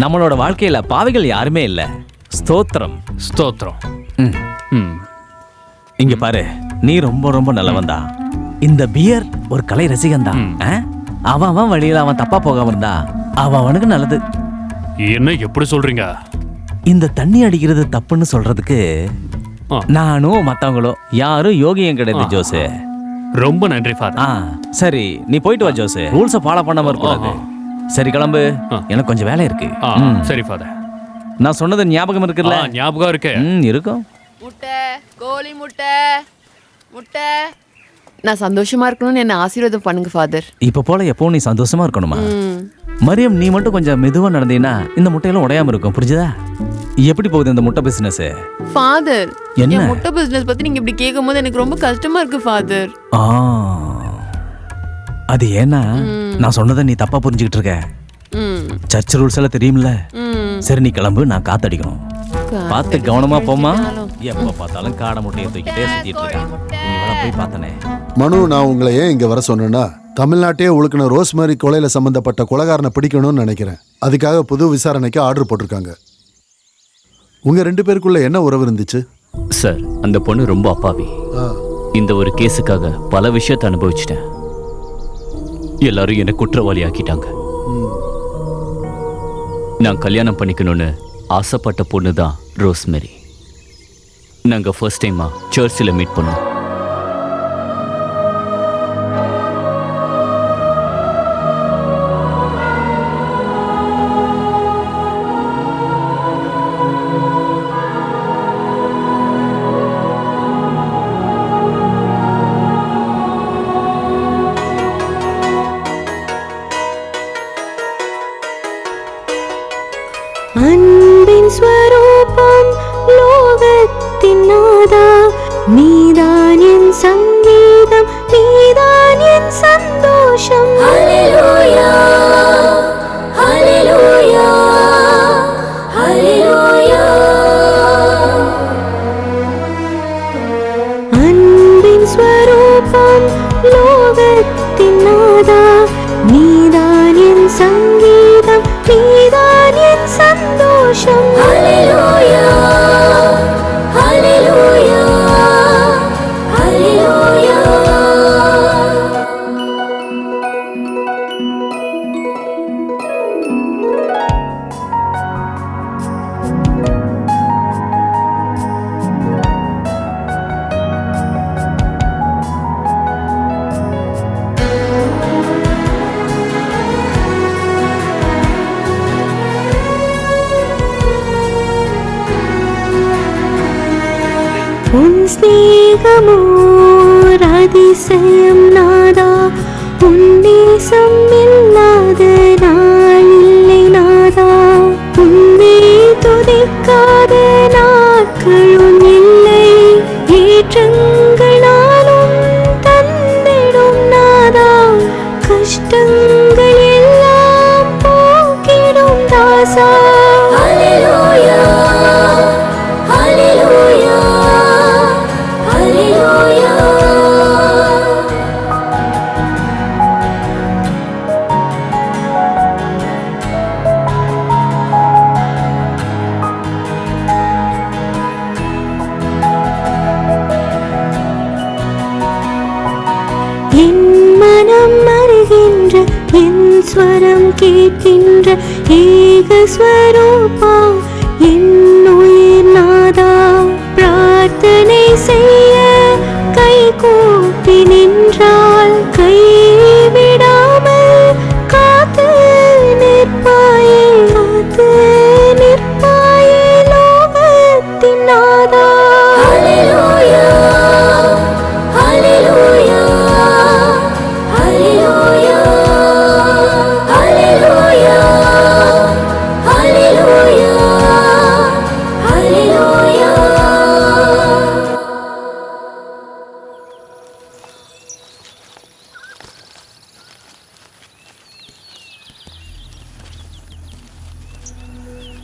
நம்மளோட வாழ்க்கையில பாவிகள் யாருமே இல்ல. ஸ்தோத்திரம். ஸ்தோத்திரம். இங்க பாரு, நீ ரொம்ப ரொம்ப நல்லவன் தான். இந்த பியர் ஒரு கலை ரசிகன் தான். அவன் வழியில அவன் தப்பா போகாம இருந்தா அவனுக்கு நல்லது. என்ன எப்படி சொல்றீங்க? இந்த தண்ணி அடிக்கிறது தப்புன்னு சொல்றதுக்கு நானும் மத்தவங்களும் யாரும் யோகியம் கிடையாது ஜோசே. ரொம்ப நன்றி ஃபாதர். சரி, நீ போயிட்டு வா ஜோசே. ரூல்ஸை ஃபாலோ பண்ணாம இருக்கக்கூடாது. சரி, கிளம்பு. எனக்கு கொஞ்சம் வேலை இருக்கு. சரி ஃபாதர். நான் சொன்னது ஞாபகம் இருக்குல்ல? ஞாபகம் இருக்கு. இருக்கும். முட்டை, கோழி முட்டை, முட்டை. நான் சந்தோஷமா இருக்கணும்னு என்ன ஆசீர்வாதம் பண்ணுங்க ஃபாதர். இப்ப போல எப்பவும் நீ சந்தோஷமா இருக்கணுமா? மரியம், நீ மட்டும் கொஞ்சம் மெதுவா நடந்தீங்கன்னா இந்த முட்டையெல்லாம் உடையாம இருக்கும். புரிஞ்சுதா? எப்படி போகுது இந்த முட்டை பிசினஸ்? ஃபாதர், என்ன முட்டை பிசினஸ் பத்தி நீங்க இப்படி கேட்கும்போது எனக்கு ரொம்ப கஷ்டமா இருக்கு ஃபாதர். அது ஏன்னா நான் சொன்னதை நீ தப்பா புரிஞ்சுக்கிட்டு இருக்க. சர்ச் ரூல்ஸ் எல்லாம் தெரியும்ல. சரி, நீ கிளம்பு, நான் காத்தடிக்கணும். பார்த்து கவனமா போமா. எப்ப பார்த்தாலும் காடை முட்டையை தூக்கிட்டே சுத்திட்டு இருக்கான். நீ இவள போய் பார்த்தனே. மனு, நான் உங்களை ஏன் இங்க வர சொன்னேன்னா, தமிழ்நாட்டையே ஒழுக்கின ரோஸ்மேரி கொலையில சம்பந்தப்பட்ட கொலைகாரனை பிடிக்கணும்னு நினைக்கிறேன். அதுக்காக புது விசாரணைக்கு ஆர்டர் போட்டிருக்காங்க. உங்க 2 பேருக்குள்ள என்ன உறவு இருந்துச்சு? சார், அந்த பொண்ணு ரொம்ப அப்பாவி. இந்த ஒரு கேஸுக்காக பல விஷயத்தை அனுபவிச்சிட்டேன். எல்லாரும் என்னை குற்றவாளி ஆக்கிட்டாங்க. நான் கல்யாணம் பண்ணிக்கணும்னு ஆசைப்பட்ட பொண்ணு தான் ரோஸ்மேரி. நாங்கள் ஃபர்ஸ்ட் டைமா சர்ச்சில் மீட் பண்ணோம். அன்பின் ஸ்வரூபம் லோகத்தின் நாதா, நீதான் என் சங்கீதம், நீதான் என் சந்தோஷம். ஹல்லேலூயா, ஹல்லேலூயா, ஹல்லேலூயா. அன்பின் ஸ்வரூபம் லோகத்தின் நாதா, நீதான் என் சங்கீதம், நீதான் என் சந்தோஷம். ஹல்லேலூயா, ஹல்லேலூயா, ஹல்லேலூயா. உன் ஸ்நேகமோர் அதிசயம் நாதா, உன் நேசம் இல்லாத நாள் இல்லை நாதா, உன்னை துதிக்காத நாட்களும் இல்லை, ஏற்றங்களாலும் தந்திடும் நாதா, கஷ்டங்கள் எல்லாம் போக்கிடும் தாசா. ஹல்லேலூயா, ஹல்லேலூயா, ஹல்லேலூயா. என் மனம் அறிகின்ற, என் ஸ்வரம் கேட்கின்ற ஏக ஸ்வரூபா, என் உயிர் நாதா, பிரார்த்தனை செய்ய கை கூப்பி நின்றால் கைவிடாமல் காத்து நிற்பாயே, காத்து நிற்பாயே லோகத்தின் நாதா. ஹல்லேலூயா, ஹல்லேலூயா, ஹல்லேலூயா, ஹல்லேலூயா, ஹல்லேலூயா, ஹல்லேலூயா.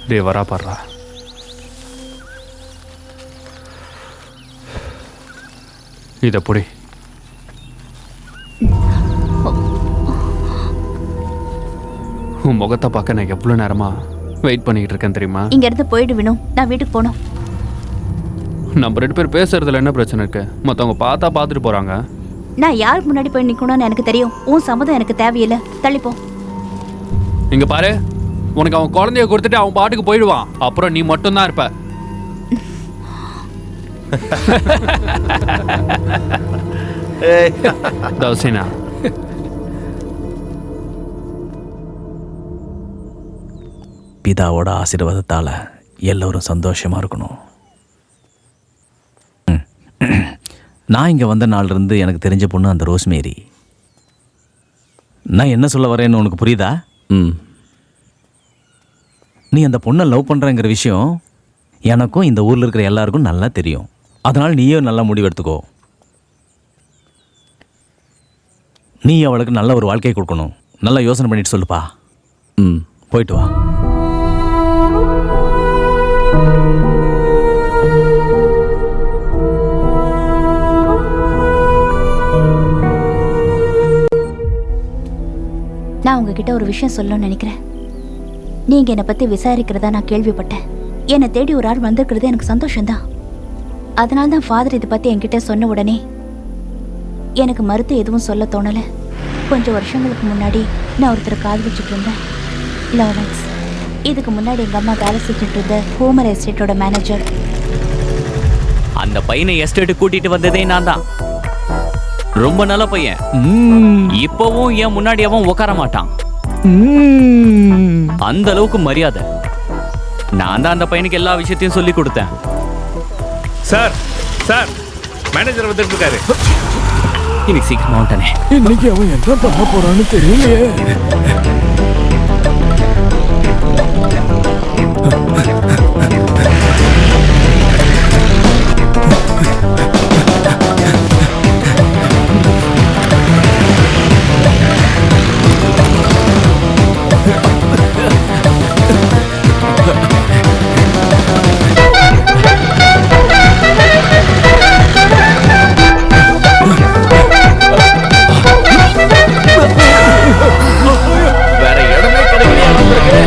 டே வரா பாடுறா. இதை புடி. உன் முகத்தை பார்க்க நான் எவ்வளோ நேரமா வெயிட் பண்ணிக்கிட்டு இருக்கேன் தெரியுமா? இங்க இருந்து போயிடு வினு, நான் வீட்டுக்கு போகணும். நம்ம 2 பேர் பேசுறதுல என்ன பிரச்சனை இருக்கு? மற்றவங்க பார்த்தா பார்த்துட்டு போறாங்க. நான் யாருக்கு முன்னாடி போய் நிக்கணும்னு எனக்கு தெரியும். உன் சம்மதம் எனக்கு தேவையில்லை. தள்ளிப்போ. இங்க பாரு, உனக்கு அவன் குழந்தைய கொடுத்துட்டு அவன் பாட்டுக்கு போயிடுவான். அப்புறம் நீ மட்டும்தான் இருப்ப. தவசினா, பிதாவோட ஆசீர்வாதத்தால் எல்லோரும் சந்தோஷமாக இருக்கணும். நான் இங்கே வந்த நாள்லேருந்து எனக்கு தெரிஞ்ச பொண்ணு அந்த ரோஸ்மேரி. நான் என்ன சொல்ல வரேன்னு உனக்கு புரியுதா? நீ அந்த பொண்ணை லவ் பண்ணுறங்கிற விஷயம் எனக்கும் இந்த ஊரில் இருக்கிற எல்லாருக்கும் நல்லா தெரியும். அதனால் நீயே நல்லா முடிவெடுத்துக்கோ. நீ அவளுக்கு நல்ல ஒரு வாழ்க்கையை கொடுக்கணும். நல்லா யோசனை பண்ணிட்டு சொல்லுப்பா. போயிட்டு வா. நான் உங்ககிட்ட ஒரு விஷயம் சொல்லணும்னு நினைக்கிறேன். நீங்க என்னை பத்தி விசாரிக்கிறதா நான் கேள்விப்பட்டேன். என்னை தேடி ஒரு ஆள் வந்திருக்கிறது எனக்கு சந்தோஷம்தான். அதனால தான் ஃபாதர் இதை பத்தி என்கிட்ட சொன்ன உடனே எனக்கு மறுத்து எதுவும் சொல்ல தோணல. கொஞ்சம் வருஷங்களுக்கு முன்னாடி நான் ஒருத்தரை காதலிச்சுட்டு இருந்தேன், லாரன்ஸ். இதுக்கு முன்னாடி எங்க அம்மா வேலை செஞ்சுட்டு இருந்த ஹோமர் எஸ்டேட்டோட மேனேஜர். அந்த பையனை எஸ்டேட்டு கூட்டிட்டு வந்ததே நான் தான். ரொம்ப நல்ல பையன். இப்பவும் ஏன் முன்னாடி அவன் உட்கார மாட்டான். அந்த அளவுக்கு மரியாதை. நான் தான் அந்த பையனுக்கு எல்லா விஷயத்தையும் சொல்லி கொடுத்தேன். சார் சார், மேனேஜர் வந்துட்டு இருக்காரு. இன்னைக்கு சீக்கிரமா வந்துட்டானே. இன்னைக்கு அவன் என்ன பண்ண போறான்னு தெரியலையே. வேற இடமே கிடைக்கலையா நம்மளுக்கு?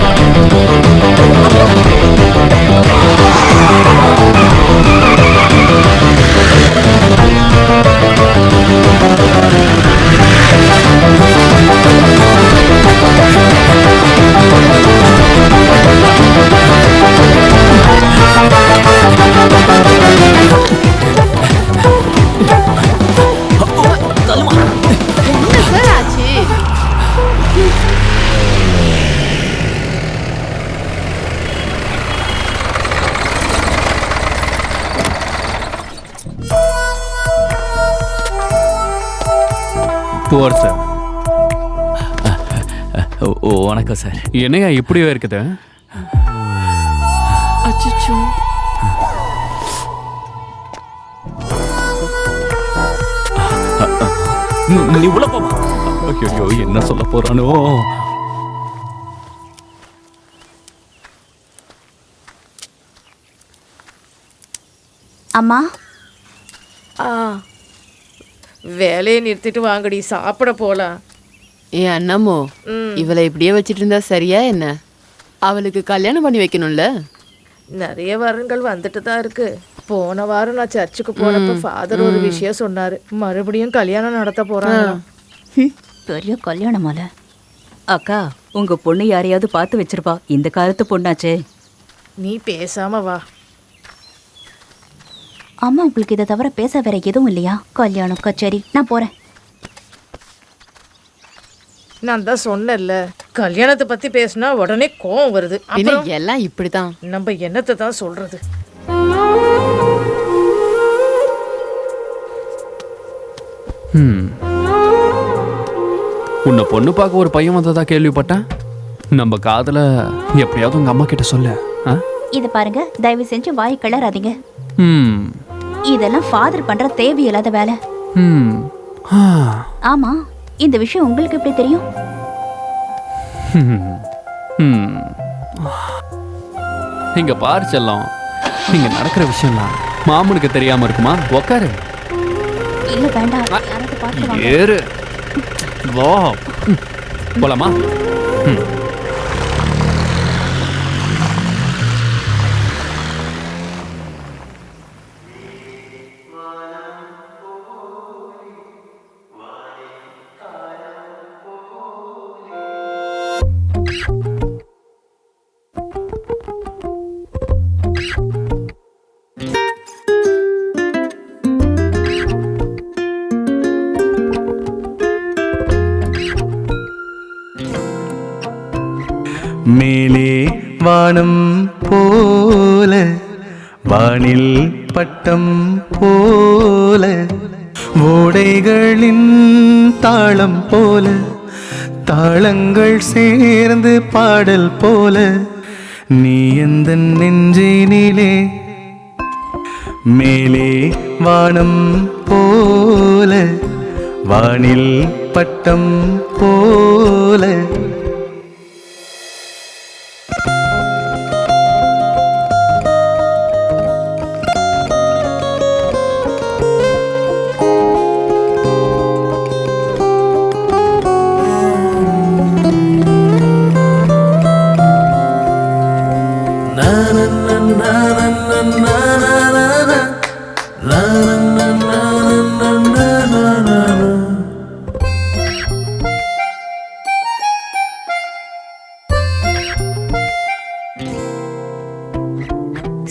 என்ன சார் ஆச்சு? Poor sir. வணக்கம் சார். என்னையா இப்படியே இருக்குது? அச்சச்சோ. நீ உள்ள போமா. ஐயோ, என்ன சொல்ல போறானோ? அம்மா, வேலையை நிறுத்திட்டு வாங்கடி, சாப்பிட போலாம். ஏன் அண்ணாமோ, இவளை இப்படியே வச்சிட்டு இருந்தா சரியா என்ன? அவளுக்கு கல்யாணம் பண்ணி வைக்கணும்ல. நிறைய வரன்கள் வந்துட்டு தான் இருக்கு. போன வாரம் நான் சர்ச்சுக்கு போனப்ப ஃபாதர் ஒரு விஷயம் சொன்னாரு. மறுபடியும் கல்யாணம் நடத்த போறாங்க. பெரிய கல்யாணமால. அக்கா, உங்க பொண்ணு யாரையாவது பார்த்து வச்சிருப்பா. இந்த காலத்து பொண்ணாச்சே. நீ பேசாம வா. அம்மா, உங்களுக்கு இதை தவிர பேச வேற எதுவும் இல்லையா? கல்யாணம், கச்சேரி, நான் போறேன். நான் தான் சொன்னேன்ல, கல்யாணத்தை பத்தி பேசினா உடனே கோவம் வருது. அப்புறம் எல்லாம் இப்படிதான். நம்ம என்னத்தை தான் சொல்றது? உன்னை பொண்ணு பார்க்க ஒரு பையன் வந்ததா கேள்விப்பட்டேன். நம்ம காதல எப்படியாவது உங்க அம்மா கிட்ட சொல்ல. இத பாருங்க, தயவு செஞ்சு வாய் கிளறாதீங்க. இதெல்லாம் ஃபாதர் பண்ற தேவையில்லாத வேலை. ஆமா, இந்த விஷயம் உங்களுக்கு எப்படி தெரியும்? இங்க பாரு செல்லம், இங்க நடக்கிற விஷயம்லாம் மாமனுக்கு தெரியாம இருக்குமா? உக்காரு. இல்ல வேண்டாம், யாராவது பார்த்து ஏறு. வா போலாமா? மேலே வானம் போல வானில் பட்டம் போல ஓடைகளின் தாளம் போல தாளங்கள் சேர்ந்து பாடல் போல நீ எந்த நெஞ்சினிலே மேலே வானம் போல வானில் பட்டம் போல.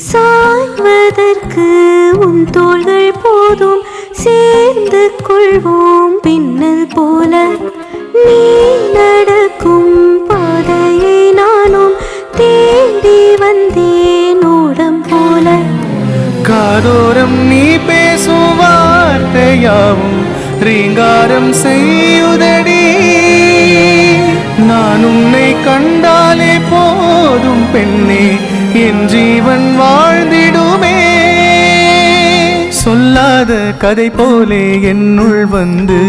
சாய்வதற்கு உன் தோள்கள் போதும், சேர்ந்து கொள்வோம் பின்னல் போல. நீ நடக்கும் பாதையை நானும் தேடி வந்தேன் ஓடம் போல. காதோரம் நீ பேசும் வார்த்தையாவும் ரீங்காரம் செய்யுதடி. நான் உன்னை கண்டாலே போதும் பெண்ணே, என் ஜீவன் வாழ்ந்திடுமே. சொல்லாத கதை போலே என்னுள் வந்து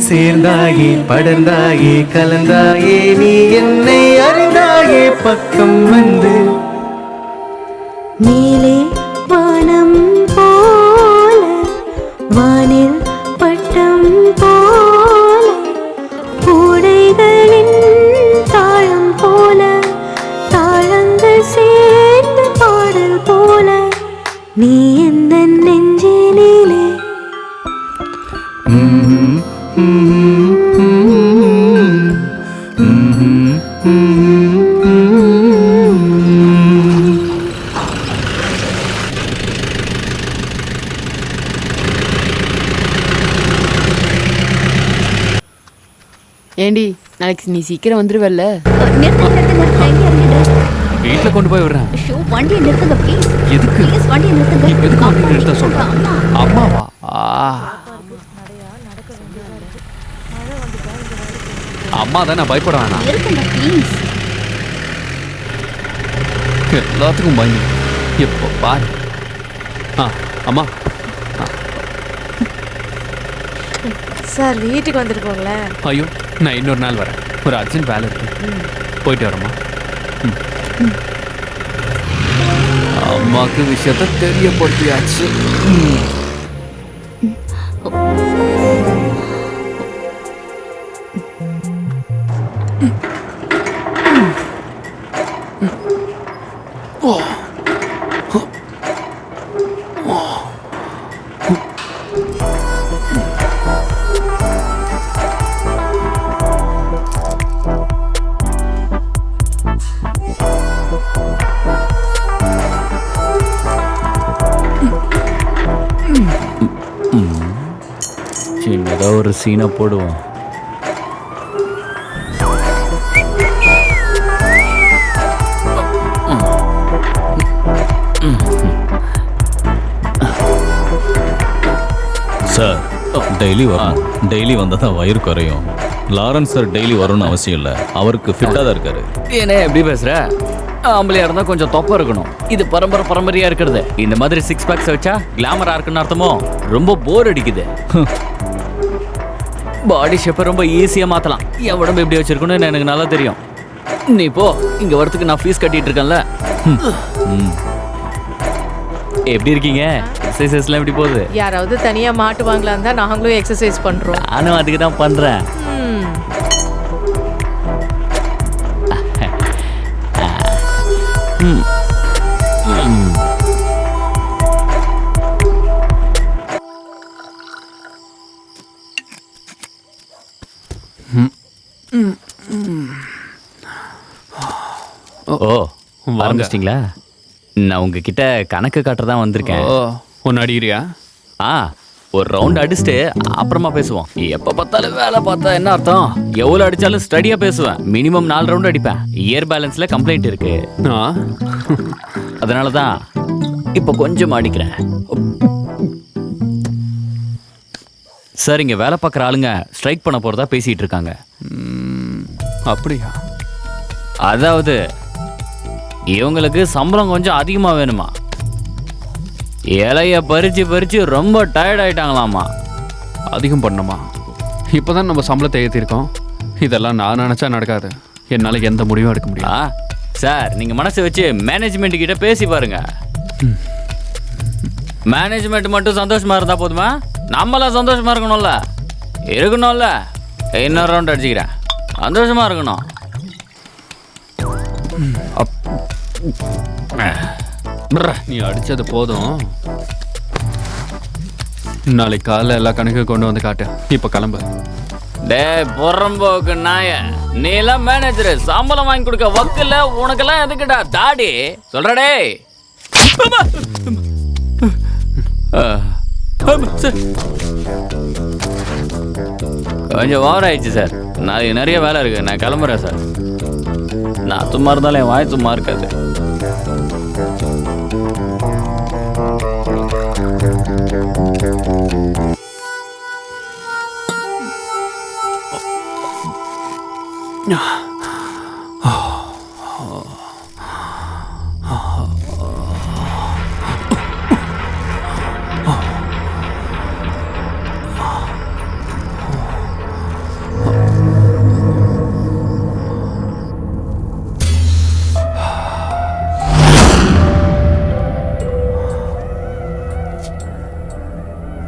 சேர்ந்தாயே, படர்ந்தாயே, கலந்தாயே, நீ என்னை அறிந்தாயே பக்கம் வந்து. மேலே வானம் போல வானில் பட்டம் போல ஓடைகளின் தாளம் போல தாளங்கள் சேர்ந்து பாடல் போல நீ எந்த நெஞ்சினிலே. ஏண்டி நாளைக்கு நீ சீக்கிரம் வந்துருவல்ல? வீட்டுல கொண்டு போய் விடுறேன். வண்டியை நிறுத்துங்க ப்ளீஸ். எதுக்கு? ப்ளீஸ் வண்டியை நிறுத்துங்க. எதுக்கு வண்டி நிறுத்த சொல்றேன்? அம்மாவா? அம்மா தானே, பயப்பட வேணாம். நிறுத்துங்க ப்ளீஸ். எல்லாத்துக்கும் பயம். எப்போ பாரு. அம்மா சார் வீட்டுக்கு வந்துட்டு போங்களேன். ஐயோ, நான் இன்னொரு நாள் வரேன். ஒரு அர்ஜென்ட் வேலை இருக்கு. போயிட்டு வரேம்மா. அம்மாவுக்கு விஷயத்த தெரியப்படுத்தியாச்சு. சின்னதா ஒரு சீனை போடுவோம். சார் டெய்லி வரணும். டெய்லி வந்தால் தான் வயிறு குறையும். லாரன்ஸ் சார் டெய்லி வரணும்னு அவசியம் இல்லை. அவருக்கு ஃபிட்டாக தான் இருக்காரு. ஏனே எப்படி பேசுற? ஆம்பளையா இருந்தா கொஞ்சம் தொப்பை இருக்கணும். இது பரம்பரையா இருக்கிறது. இந்த மாதிரி சிக்ஸ் பேக்ஸ் வச்சா கிளாமரா இருக்குன்னு அர்த்தமோ? ரொம்ப போர் அடிக்குது. பாடி ஷேப்பை ரொம்ப ஈஸியா மாத்தலாம். என் உடம்பு எப்படி வச்சிருக்கணும்னு எனக்கு நல்லா தெரியும். நீ போ, இங்க வரத்துக்கு நான் ஃபீஸ் கட்டிட்டு இருக்கேன்ல. எப்படி இருக்கீங்க? எக்ஸசைஸ்லாம் எப்படி போகுது? யாராவது தனியா மாட்டுவாங்களான்னு தான் நாங்களும் எக்ஸசைஸ் பண்றோம். நானும் அதுக்கு தான் பண்றேன். ஓ, ஆரம்பிச்சிட்டிங்களா? நான் உங்ககிட்ட கணக்கு காட்ட தான் வந்திருக்கேன். ஒன்று அடிக்கிறியா? ஒரு ரவுண்ட் அடிச்சுட்டு அப்புறமா பேசுவோம். எப்ப பார்த்தாலும் வேலை பார்த்தா என்ன அர்த்தம்? எவ்வளவு அடிச்சாலும் ஸ்டடியா பேசுவேன். மினிமம் 4 ரவுண்ட் அடிப்பேன். இயர் பேலன்ஸ்ல கம்ப்ளைண்ட் இருக்கு, அதனாலதான் இப்ப கொஞ்சம் அடிக்கிறேன். சார், இங்க வேலை பார்க்குற ஆளுங்க ஸ்ட்ரைக் பண்ண போறதா பேசிட்டு இருக்காங்க. அப்படியா? அதாவது இவங்களுக்கு சம்பளம் கொஞ்சம் அதிகமா வேணுமா. இலைய பறிச்சு பறிச்சு ரொம்ப டயர்ட் ஆயிட்டாங்களாமா. அதிகம் பண்ணணுமா? இப்போதான் நம்ம சம்பளத்தை ஏற்றிருக்கோம். இதெல்லாம் நான் நினச்சா நடக்காது. என்னால் எந்த முடிவும் எடுக்க முடியும். சார், நீங்கள் மனசை வச்சு மேனேஜ்மெண்ட் கிட்ட பேசி பாருங்க. மேனேஜ்மெண்ட் மட்டும் சந்தோஷமா இருந்தா போதுமா? நம்மளாம் சந்தோஷமா இருக்கணும்ல. இன்னொரு ரவுண்ட் அடிச்சுக்கிறேன். சந்தோஷமா இருக்கணும். நீ அடிச்சது போதும். நாளைக்கு காலைல எல்லா கணக்கு கொண்டு வந்து காட்டு. இப்ப கிளம்பு. டே புறம்போக்கு நாய, நீ எல்லாம் மேனேஜர், சம்பளம் வாங்கி கொடுக்க வக்கில்ல. உனக்கெல்லாம் எதுக்குடா தாடி சொல்றடே? கொஞ்சம் ஓவர் ஆயிடுச்சு சார். நாளைக்கு நிறைய வேலை இருக்கு. நான் கிளம்புறேன் சார். நான் சும்மா இருந்தாலும் என் வாய் சும்மா இருக்காது.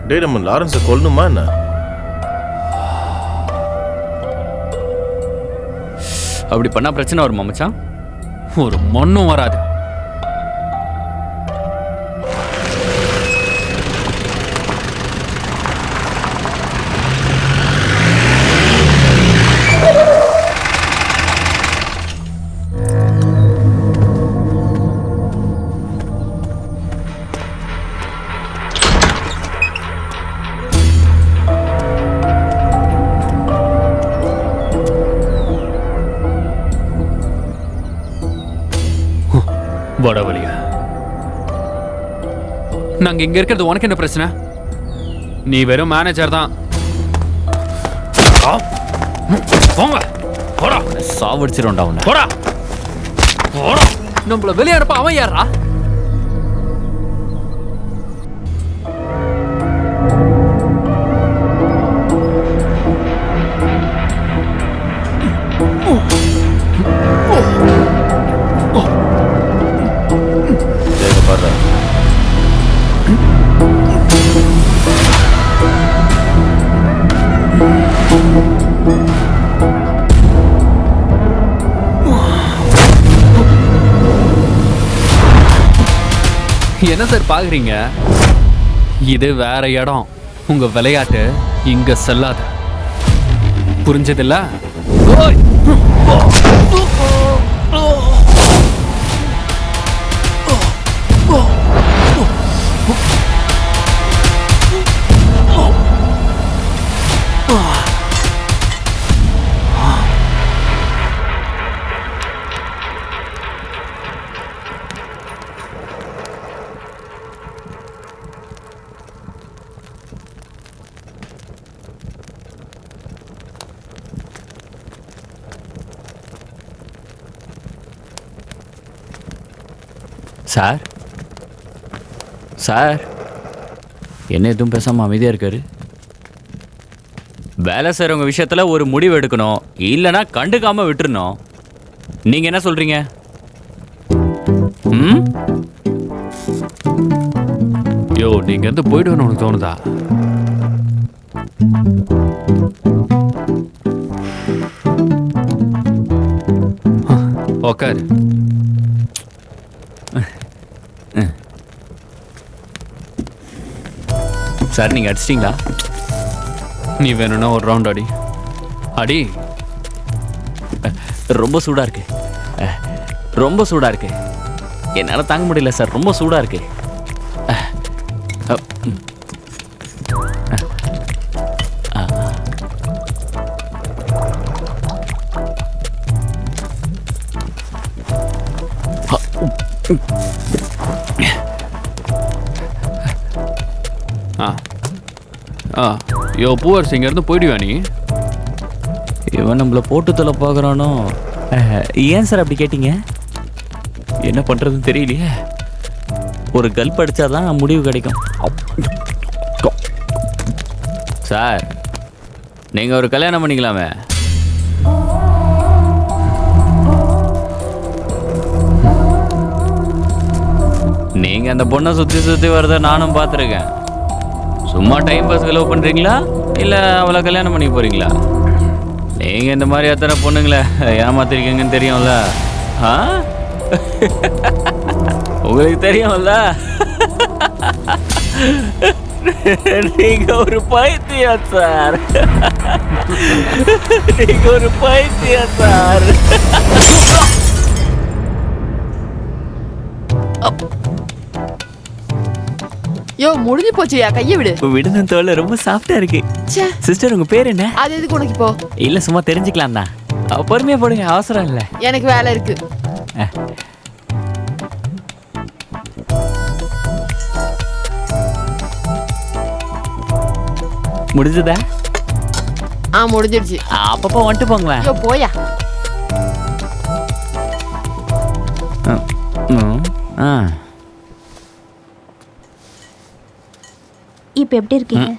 டேய், நம்ம லாரன்ஸை கொல்லணுமா என்ன? அப்படி பண்ணா பிரச்சனை வருமா மச்சான்? ஒரு மண்ணும் வராது. வடவழியா? நாங்க இங்க இருக்கிறது உனக்கு என்ன பிரச்சனை? நீ வெறும் மேனேஜர் தான். சாவடிச்சிருண்டா உன்னை. நம்மள வெளியே அனுப்ப அவன் யாரா? என்ன சார் பாக்குறீங்க? இது வேற இடம். உங்க விளையாட்டு இங்க செல்லாது. புரிஞ்சதில்ல? சார், சார், என்ன எதுவும் பேசாம அமைதியா இருக்காரு? வேலை செய்றவங்க விஷயத்துல ஒரு முடிவு எடுக்கணும், இல்லைன்னா கண்டுக்காம விட்டுறணும். நீங்க என்ன சொல்றீங்க? யோ, நீங்க இருந்து போயிடுவேன்னு உனக்கு தோணுதா? உக்காரு. சார், நீங்க அடிச்சிட்டீங்களா? நீ வேணும்னா ஒரு ரவுண்ட் அடி. அடி. ரொம்ப சூடா இருக்கு, ரொம்ப சூடா இருக்கு. என்னால தாங்க முடியல சார், ரொம்ப சூடா இருக்கு. யோ பூவரசு இங்கேருந்து போயிடுவா நீ? இவன் நம்மளை போட்டு தொலை பார்க்குறானோ? ஏன் சார் அப்படி கேட்டீங்க? என்ன பண்ணுறதுன்னு தெரியலையே. ஒரு கல்ப் அடித்தாதான் முடிவு கிடைக்கும். சார், நீங்கள் ஒரு கல்யாணம் பண்ணிக்கலாமே. நீங்கள் அந்த பொண்ணை சுற்றி சுற்றி வரத நானும் பார்த்துருக்கேன். சும்மா டைம் பாஸ்க்கு லவ் பண்ணுறீங்களா இல்லை அவளை கல்யாணம் பண்ணி போகிறீங்களா? நீங்கள் இந்த மாதிரி எத்தனை பொண்ணுங்களே ஏமாத்திருக்கீங்கன்னு தெரியும்ல? உங்களுக்கு தெரியும்ல? நீங்க ஒரு பைத்தியம் சார். நீங்க ஒரு பைத்தியம் சார். யோ முடிஞ்சு போச்சுயா, கையை விடு. விடுன தோல்ல ரொம்ப சாஃப்டா இருக்கு. சிஸ்டர், உங்க பேர் என்ன? அது எதுக்கு உனக்கு இப்போ? இல்ல, சும்மா தெரிஞ்சுக்கலாம் தான். பொறுமையா போடுங்க, அவசரம் இல்ல. எனக்கு வேலை இருக்கு. முடிஞ்சதா? முடிஞ்சிடுச்சு. அப்பப்போ வந்துட்டு போங்களேன். ஐயோ போயா. இப்போ எப்படி இருக்கீங்க?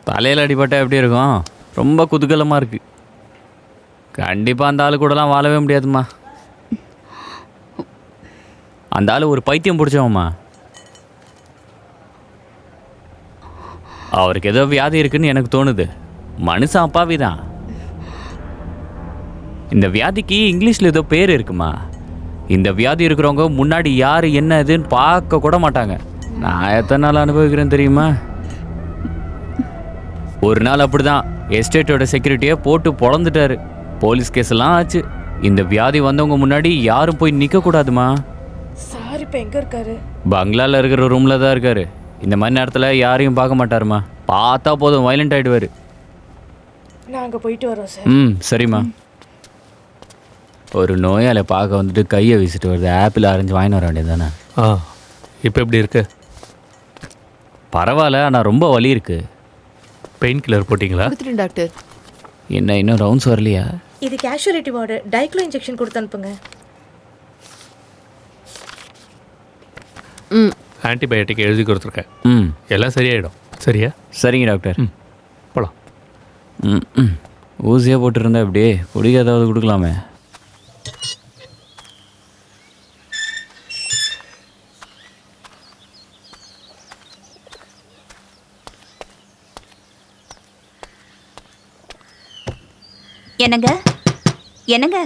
தலையில் அடிபட்டா எப்படி இருக்கும்? ரொம்ப குதூகலமாக இருக்கு. கண்டிப்பாக அந்த ஆளு கூடலாம் வாழவே முடியாதும்மா. அந்த ஆள் ஒரு பைத்தியம் பிடிச்சவம்மா. அவருக்கு ஏதோ வியாதி இருக்குன்னு எனக்கு தோணுது. மனுஷன் அப்பாவி தான். இந்த வியாதிக்கு இங்கிலீஷில் ஏதோ பேர் இருக்குமா? இந்த வியாதி இருக்கிறவங்க முன்னாடி யார் என்ன இதுன்னு பார்க்க கூட மாட்டாங்க. நான் எத்தனை நாள் அனுபவிக்கிறேன் தெரியுமா? ஒரு நாள் அப்படிதான் எஸ்டேட்டோட செக்யூரிட்டியை போட்டு பொழந்துட்டாரு. போலீஸ் கேஸ் எல்லாம் ஆச்சு. இந்த வியாதி வந்தவங்க முன்னாடி யாரும் போய் நிற்க கூடாதுமா. சார் இப்போ எங்க இருக்காரு? பங்களால இருக்கிற ரூம்ல தான் இருக்காரு. இந்த மாதிரி நேரத்தில் யாரையும் பார்க்க மாட்டாருமா. பார்த்தா போதும் வயலண்ட் ஆயிடுவாரு. நாங்கள் போயிட்டு வரோம் சார். சரிம்மா. ஒரு நோயாளி பார்க்க வந்துட்டு கையை வீசிட்டு வருது. ஆப்பிள் ஆரஞ்சு வாங்கிட்டு வர வேண்டியது தானே? இப்போ எப்படி இருக்கு? பரவாயில்ல, ஆனால் ரொம்ப வலி இருக்கு. பெயின் கில்லர் போட்டிங்களா? கொடுத்துட்டேன் டாக்டர். என்ன இன்னும் ரவுண்ட்ஸ் வரலையா? இது கேஷுவலிட்டி வார்டு. டைக்ளோ இன்ஜெக்ஷன் கொடுத்து அனுப்புங்க. ஆன்டிபயோட்டிக் எழுதி கொடுத்துருக்கேன். எல்லாம் சரியாயிடும். சரியா? சரிங்க டாக்டர். போகலாம். ஊசியாக போட்டுருந்தா இப்படி குடிக்க ஏதாவது கொடுக்கலாமே. என்னங்க என்னங்க?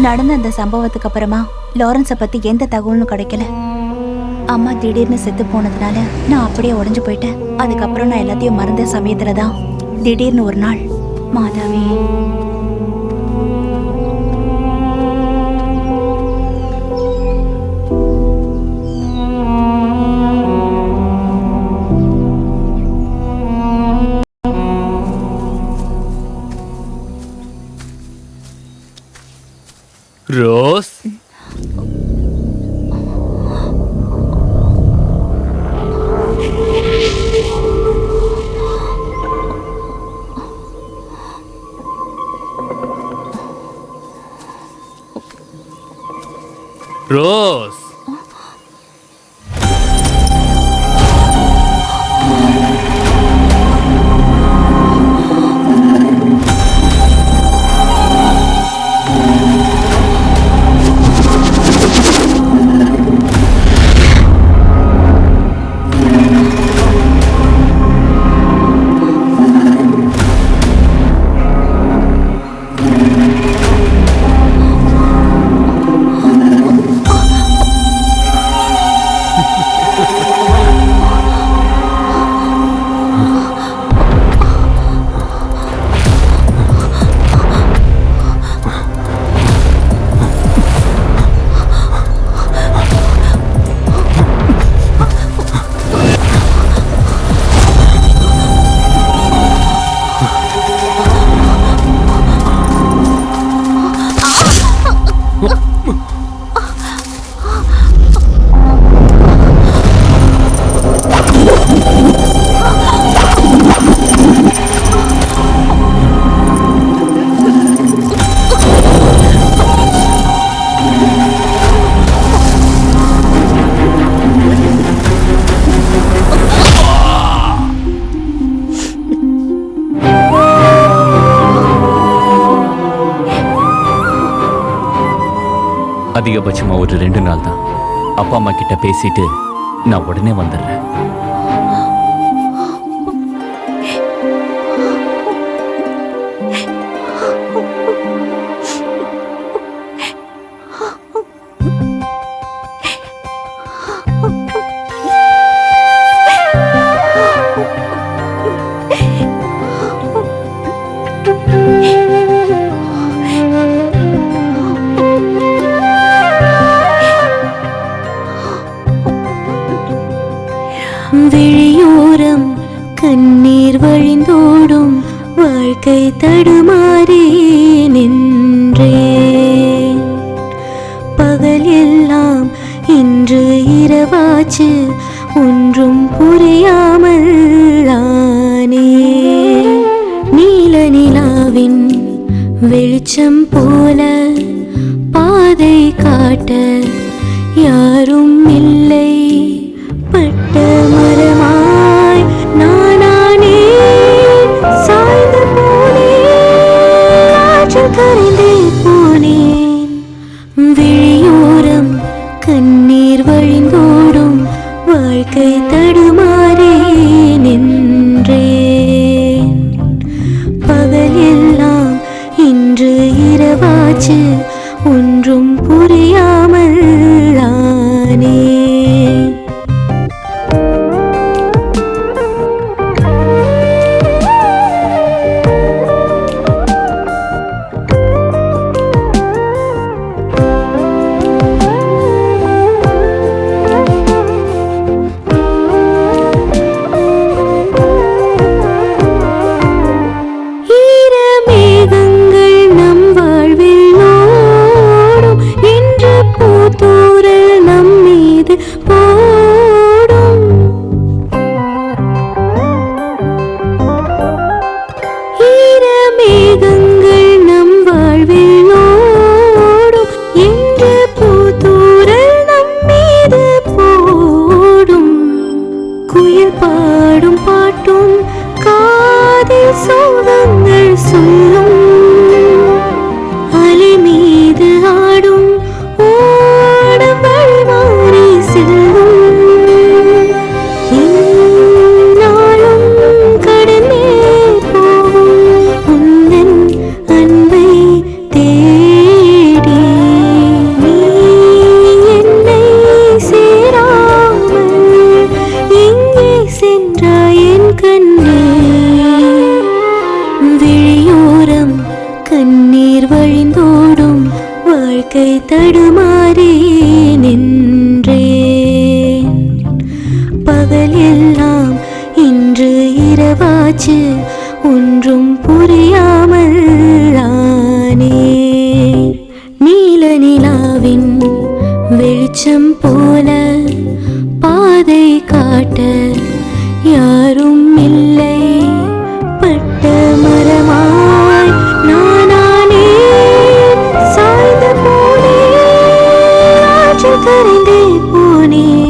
நடந்த அந்த சம்பவத்துக்கு அப்புறமா லாரன்ஸை பத்தி எந்த தகவலும் கிடைக்கல. அம்மா திடீர்னு செத்து போனதுனால நான் அப்படியே உடஞ்சு போயிட்டேன். அதுக்கப்புறம் நான் எல்லாத்தையும் மறந்த சமயத்துல தான் திடீர்னு ஒரு நாள் மாதாவே ரோஸ் ரோஸ் அதிகபட்சமாக ஒரு 2 நாள் தான். அப்பா அம்மா கிட்ட பேசிட்டு நான் உடனே வந்துடுறேன். விழியோரம் கண்ணீர் வழிந்தோடும் வாழ்க்கை தடுமாறி நின்றேன். பகல் எல்லாம் இன்று இரவாச்சு ஒன்றும் புரியாமல் ஆனே. நீல நிலாவின் வெளிச்சம் போல பாதை காட்ட யாரும் இல்லை. பட்ட மரமாய் நானே சாய்ந்து போனேன், காற்றில் கரைந்தே போனேன். விழியோரம் கண்ணீர் வழிந்தோடும் வாழ்க்கை தடுமாறி நின்றேன். பகல் எல்லாம் இன்று இரவாச்சு ஒன்றும் புரியாமல் ஆனே. தடுமாறி நின்றேன். பகல் எல்லாம் இன்று இரவாச்சு ஒன்றும் புரியாமல் ஆனே. நீல வெளிச்சம் போல பாதை காட்ட யாரும் இல்லை. பட்ட மரமாய் நானே சாய்ந்து போனேன், ஆற்று கரைந்தே போனேன்.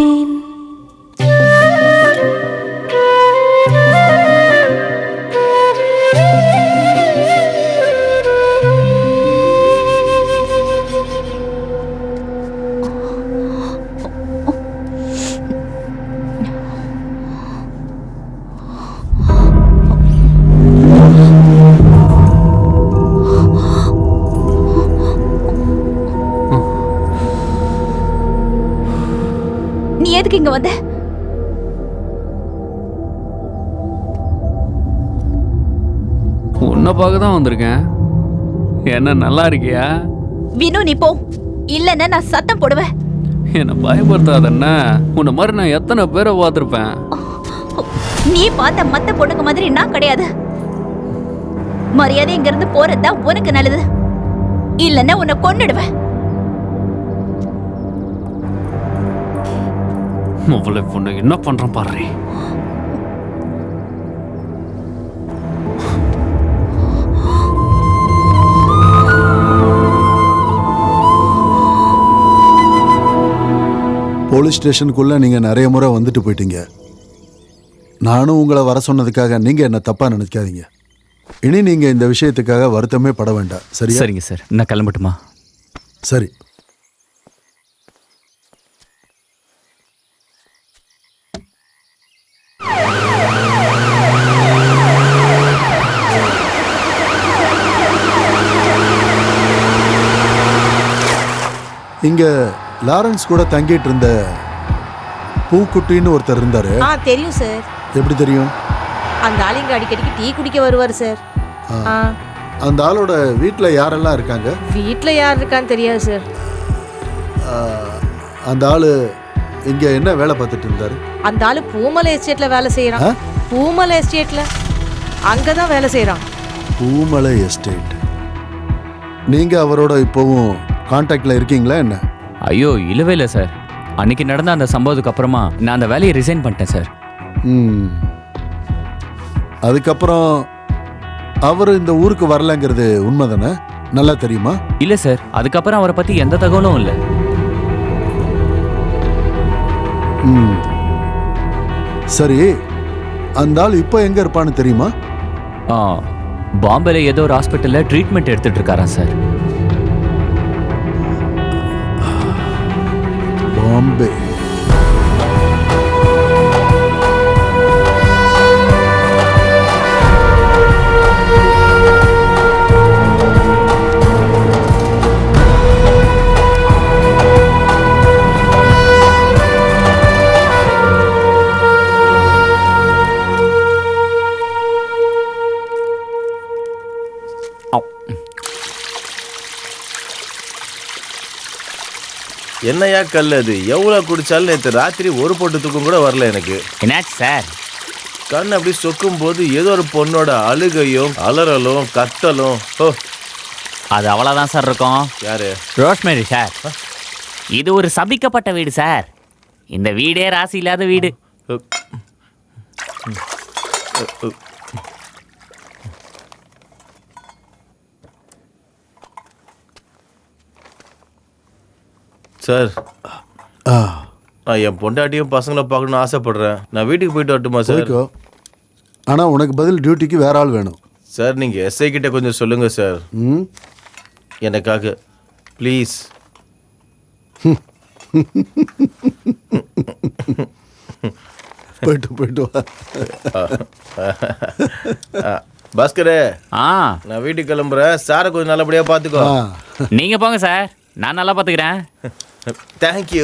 நீ எதுக்கு இங்க வந்த? உன்னை பார்க்க தான் வந்திருக்கேன். என்ன நல்லா இருக்கியா? வினு நீ போ, இல்லன்னா நான் சத்தம் போடுவேன். என்னை பயப்படுத்தாதண்ணா. உன்னை மாதிரி நான் எத்தனை பேரை பார்த்துருப்பேன். நீ பார்த்த மத்த பொண்ணுங்க மாதிரி நான் கிடையாது. மரியாதை இங்க இருந்து போறதுதான் உனக்கு நல்லது, இல்லன்னா உன்னை கொன்னுடுவேன். அவ்வளோ பொண்ணு என்ன பண்றான் பாரு. போலீஸ் ஸ்டேஷனுக்குள்ள நீங்க நிறைய முறை வந்துட்டு போயிட்டீங்க. நானும் உங்களை வர சொன்னதுக்காக நீங்க என்ன தப்பா நினைக்காதீங்க. இனி நீங்க இந்த விஷயத்துக்காக வருத்தமே பட வேண்டாம். சரியா? சரிங்க சார், நான் கிளம்பட்டுமா? சரி. இங்க லாரன்ஸ் கூட தங்கிட்டு இருந்த பூக்குட்டின்னு ஒருத்தர் இருந்தாரு. தெரியும் சார். எப்படி தெரியும்? அந்த ஆள் இங்க அடிக்கடிக்கு டீ குடிக்க வருவார் சார். அந்த ஆளோட வீட்டில் யாரெல்லாம் இருக்காங்க? வீட்ல யார் இருக்கான்னு தெரியாது சார். அந்த ஆளு இங்க என்ன வேலை பார்த்துட்டு இருந்தாரு? அந்த ஆளு பூமலை எஸ்டேட்ல வேலை செய்யறான். பூமலை எஸ்டேட்ல அங்கதான் வேலை செய்யறான். பூமலை எஸ்டேட். நீங்க அவரோட இப்போவும் கான்டாக்ட்ல இருக்கீங்களா என்ன? ஐயோ இல்லவே இல்லை சார். அன்னைக்கு நடந்த அந்த சம்பவத்துக்கு அப்புறமா நான் அந்த வேலையை ரிசைன் பண்ணிட்டேன் சார். அதுக்கப்புறம் அவர் இந்த ஊருக்கு வரலங்கிறது உண்மைதானே? நல்லா தெரியுமா? இல்லை சார், அதுக்கப்புறம் அவரை பற்றி எந்த தகவலும் இல்லை. சரி, அந்த ஆள் இப்போ எங்க இருப்பான்னு தெரியுமா? பாம்பேல ஏதோ ஒரு ஹாஸ்பிட்டலில் ட்ரீட்மெண்ட் எடுத்துட்டு இருக்காராம் சார். பாம்பே. என்னையா கல் அது? எவ்வளோ குடிச்சாலும் நேற்று ராத்திரி ஒரு பொட்டு தூக்கம் கூட வரல எனக்கு. என்னாச்சு சார்? கண் அப்படி சொக்கும் போது ஏதோ ஒரு பொண்ணோட அழுகையும் அலறலும் கத்தலும். ஓ, அது அவ்வளோதான் சார் இருக்கும். யாரு? Rosemary sir. இது ஒரு சபிக்கப்பட்ட வீடு சார். இந்த வீடே ராசி இல்லாத வீடு. சார், நான் என் பொண்டாட்டியும் பசங்களை பார்க்கணும்னு ஆசைப்படுறேன். நான் வீட்டுக்கு போயிட்டு வரட்டுமா சார்? ஆனால் உனக்கு பதில் டியூட்டிக்கு வேற ஆள் வேணும் சார். நீங்கள் எஸ்ஐ கிட்ட கொஞ்சம் சொல்லுங்க சார், எனக்காக ப்ளீஸ். போயிட்டு வா. பாஸ்கரே, நான் வீட்டுக்கு கிளம்புறேன். சாரை கொஞ்சம் நல்லபடியாக பார்த்துக்கோ. நீங்கள் போங்க சார், நான் நல்லா பார்த்துக்கிறேன். தேங்க்யூ.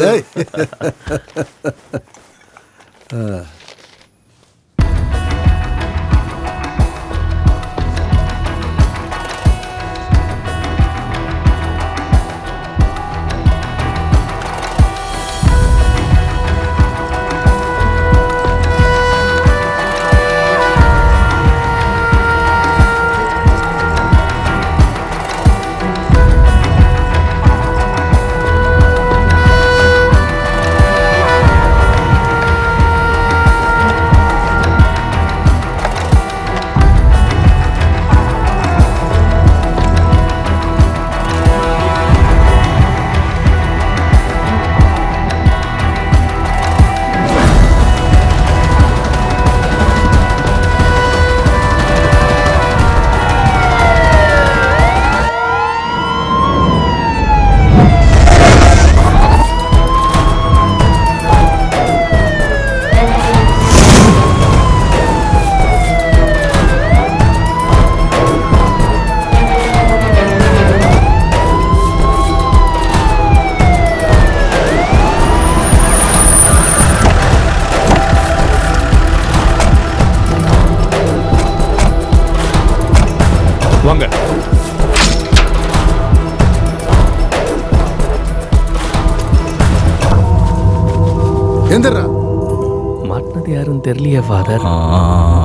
யாருன்னு தெரியலையே ஃபாதர்.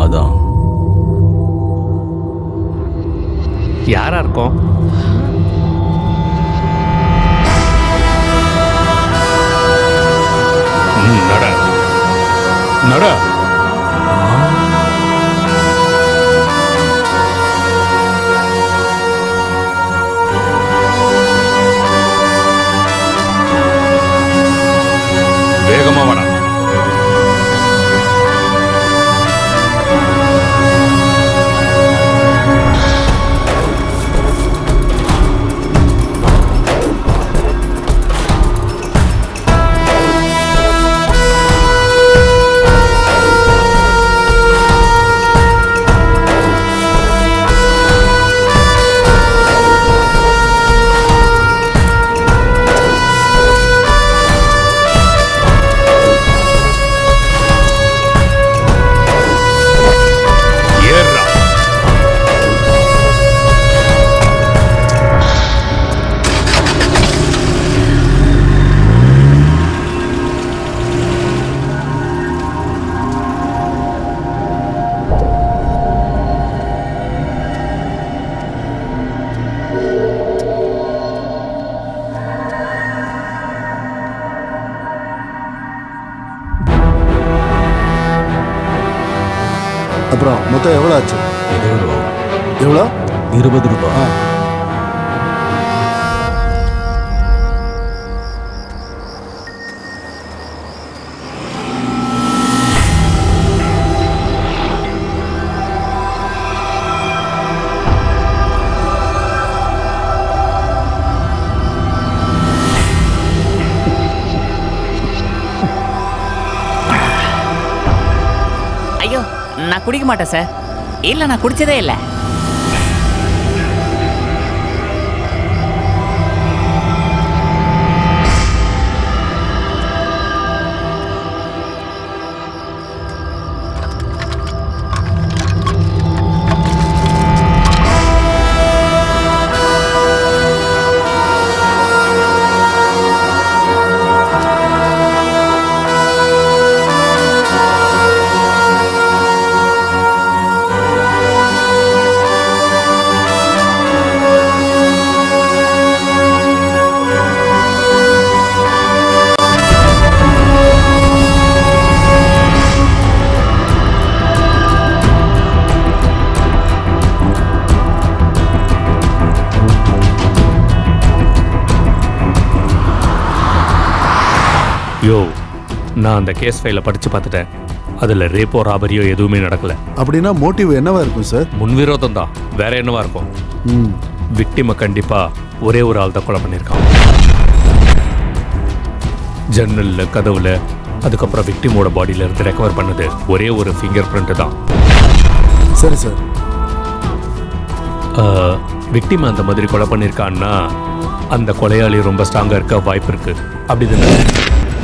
அதான் யாரா இருக்கும்? நட நட. வேகமா வாடா. அப்புறம் மொத்தம் எவ்வளோ ஆச்சு? 20 ரூபா. எவ்வளோ? 20 ரூபா. ஐயோ, நான் குடிக்க மாட்டேன் சார். இல்லை, நான் குடிச்சதே இல்லை. யோ, நான் அந்த கேஸ் ஃபைலை படித்து பார்த்துட்டேன். அதில் ரேப்போ ராபரியோ எதுவுமே நடக்கல. அப்படின்னா மோட்டிவ் என்னவா இருக்கும் சார்? முன்விரோதம் தான், வேற என்னவா இருக்கும்? விக்டிமை கண்டிப்பாக ஒரே ஒரு ஆள் தான் கொலை பண்ணியிருக்கான். ஜன்னலில், கதவுல, அதுக்கப்புறம் விக்டிமோட பாடியில இருந்து ரெக்கவர் பண்ணது ஒரே ஒரு ஃபிங்கர் பிரிண்ட் தான். சரி சார். விக்டிம் அந்த மாதிரி கொலை பண்ணியிருக்கான்னா அந்த கொலையாளி ரொம்ப ஸ்ட்ராங்காக இருக்க வாய்ப்பு இருக்கு. அப்படி தானே?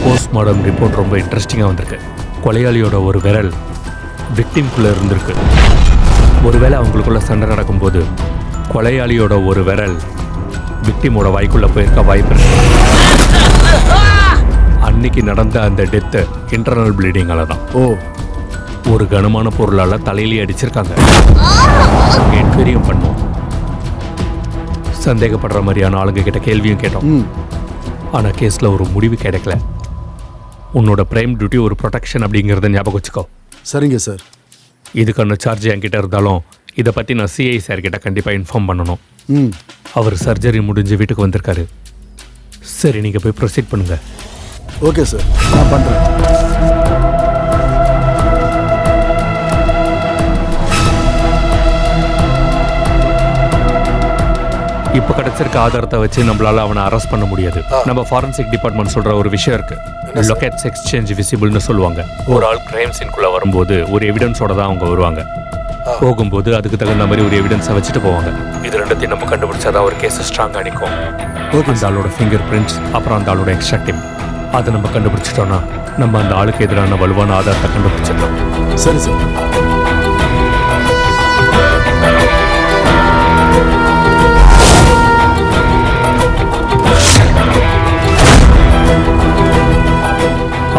போஸ்ட்மார்டம் ரிப்போர்ட் ரொம்ப இன்ட்ரெஸ்டிங்காக வந்திருக்கு. கொலையாளியோட ஒரு விரல் விக்டிம்குள்ளே இருந்திருக்கு. ஒருவேளை அவங்களுக்குள்ள சண்டை நடக்கும்போது கொலையாளியோட ஒரு விரல் விக்டிமோட வாய்க்குள்ளே போயிருக்க வாய்ப்பு இருக்கு. அன்னைக்கு நடந்த அந்த டெத்து இன்டர்னல் ப்ளீடிங்கால தான். ஒரு கனமான பொருளால் தலையிலேயே அடிச்சிருக்காங்க. என்கொயரியும் பண்ணோம். சந்தேகப்படுற மாதிரியான ஆளுங்க கிட்ட கேள்வியும் கேட்டோம். ஆனால் கேஸில் ஒரு முடிவு கிடைக்கல. உன்னோட பிரைம் டியூட்டி ஒரு ப்ரொடெக்ஷன் அப்படிங்கிறத ஞாபகம் வச்சுக்கோ. சரிங்க சார். இதுக்கான சார்ஜ் என்கிட்ட இருந்தாலும் இதை பற்றி நான் சிஐ சார் கிட்ட கண்டிப்பாக இன்ஃபார்ம் பண்ணணும். அவர் சர்ஜரி முடிஞ்சு வீட்டுக்கு வந்திருக்காரு. சரி, நீங்கள் போய் ப்ரொசீட் பண்ணுங்க. ஓகே சார், நான் பண்ணுறேன். இப்போ கிடைச்சிருக்க ஆதாரத்தை வச்சு நம்மளால அவனை அரெஸ்ட் பண்ண முடியாது. நம்ம ஃபாரன்சிக் டிபார்ட்மெண்ட் சொல்ற ஒரு விஷயம் இருக்கு. லொகேட்ஸ் எக்ஸ்சேஞ்ச் விசிபிள்னு சொல்லுவாங்க. ஒரு ஆள் கிரைம் சீனுக்குள்ள வரும்போது ஒரு எவிடன்ஸோட தான் அவங்க வருவாங்க. போகும்போது அதுக்கு தகுந்த மாதிரி ஒரு எவிடன்ஸை வச்சுட்டு போவாங்க. இது ரெண்டத்தையும் நம்ம கண்டுபிடிச்சாதான் ஒரு கேஸ் ஸ்ட்ராங்காக நிற்கும். அந்த ஆளோட ஃபிங்கர் பிரிண்ட்ஸ், அப்புறம் அந்த ஆளோட எக்ஸ்ட்ரா டிப், அதை நம்ம கண்டுபிடிச்சிட்டோம்னா நம்ம அந்த ஆளுக்கு எதிரான வலுவான ஆதாரத்தை கண்டுபிடிச்சிடலாம். சரி சார்.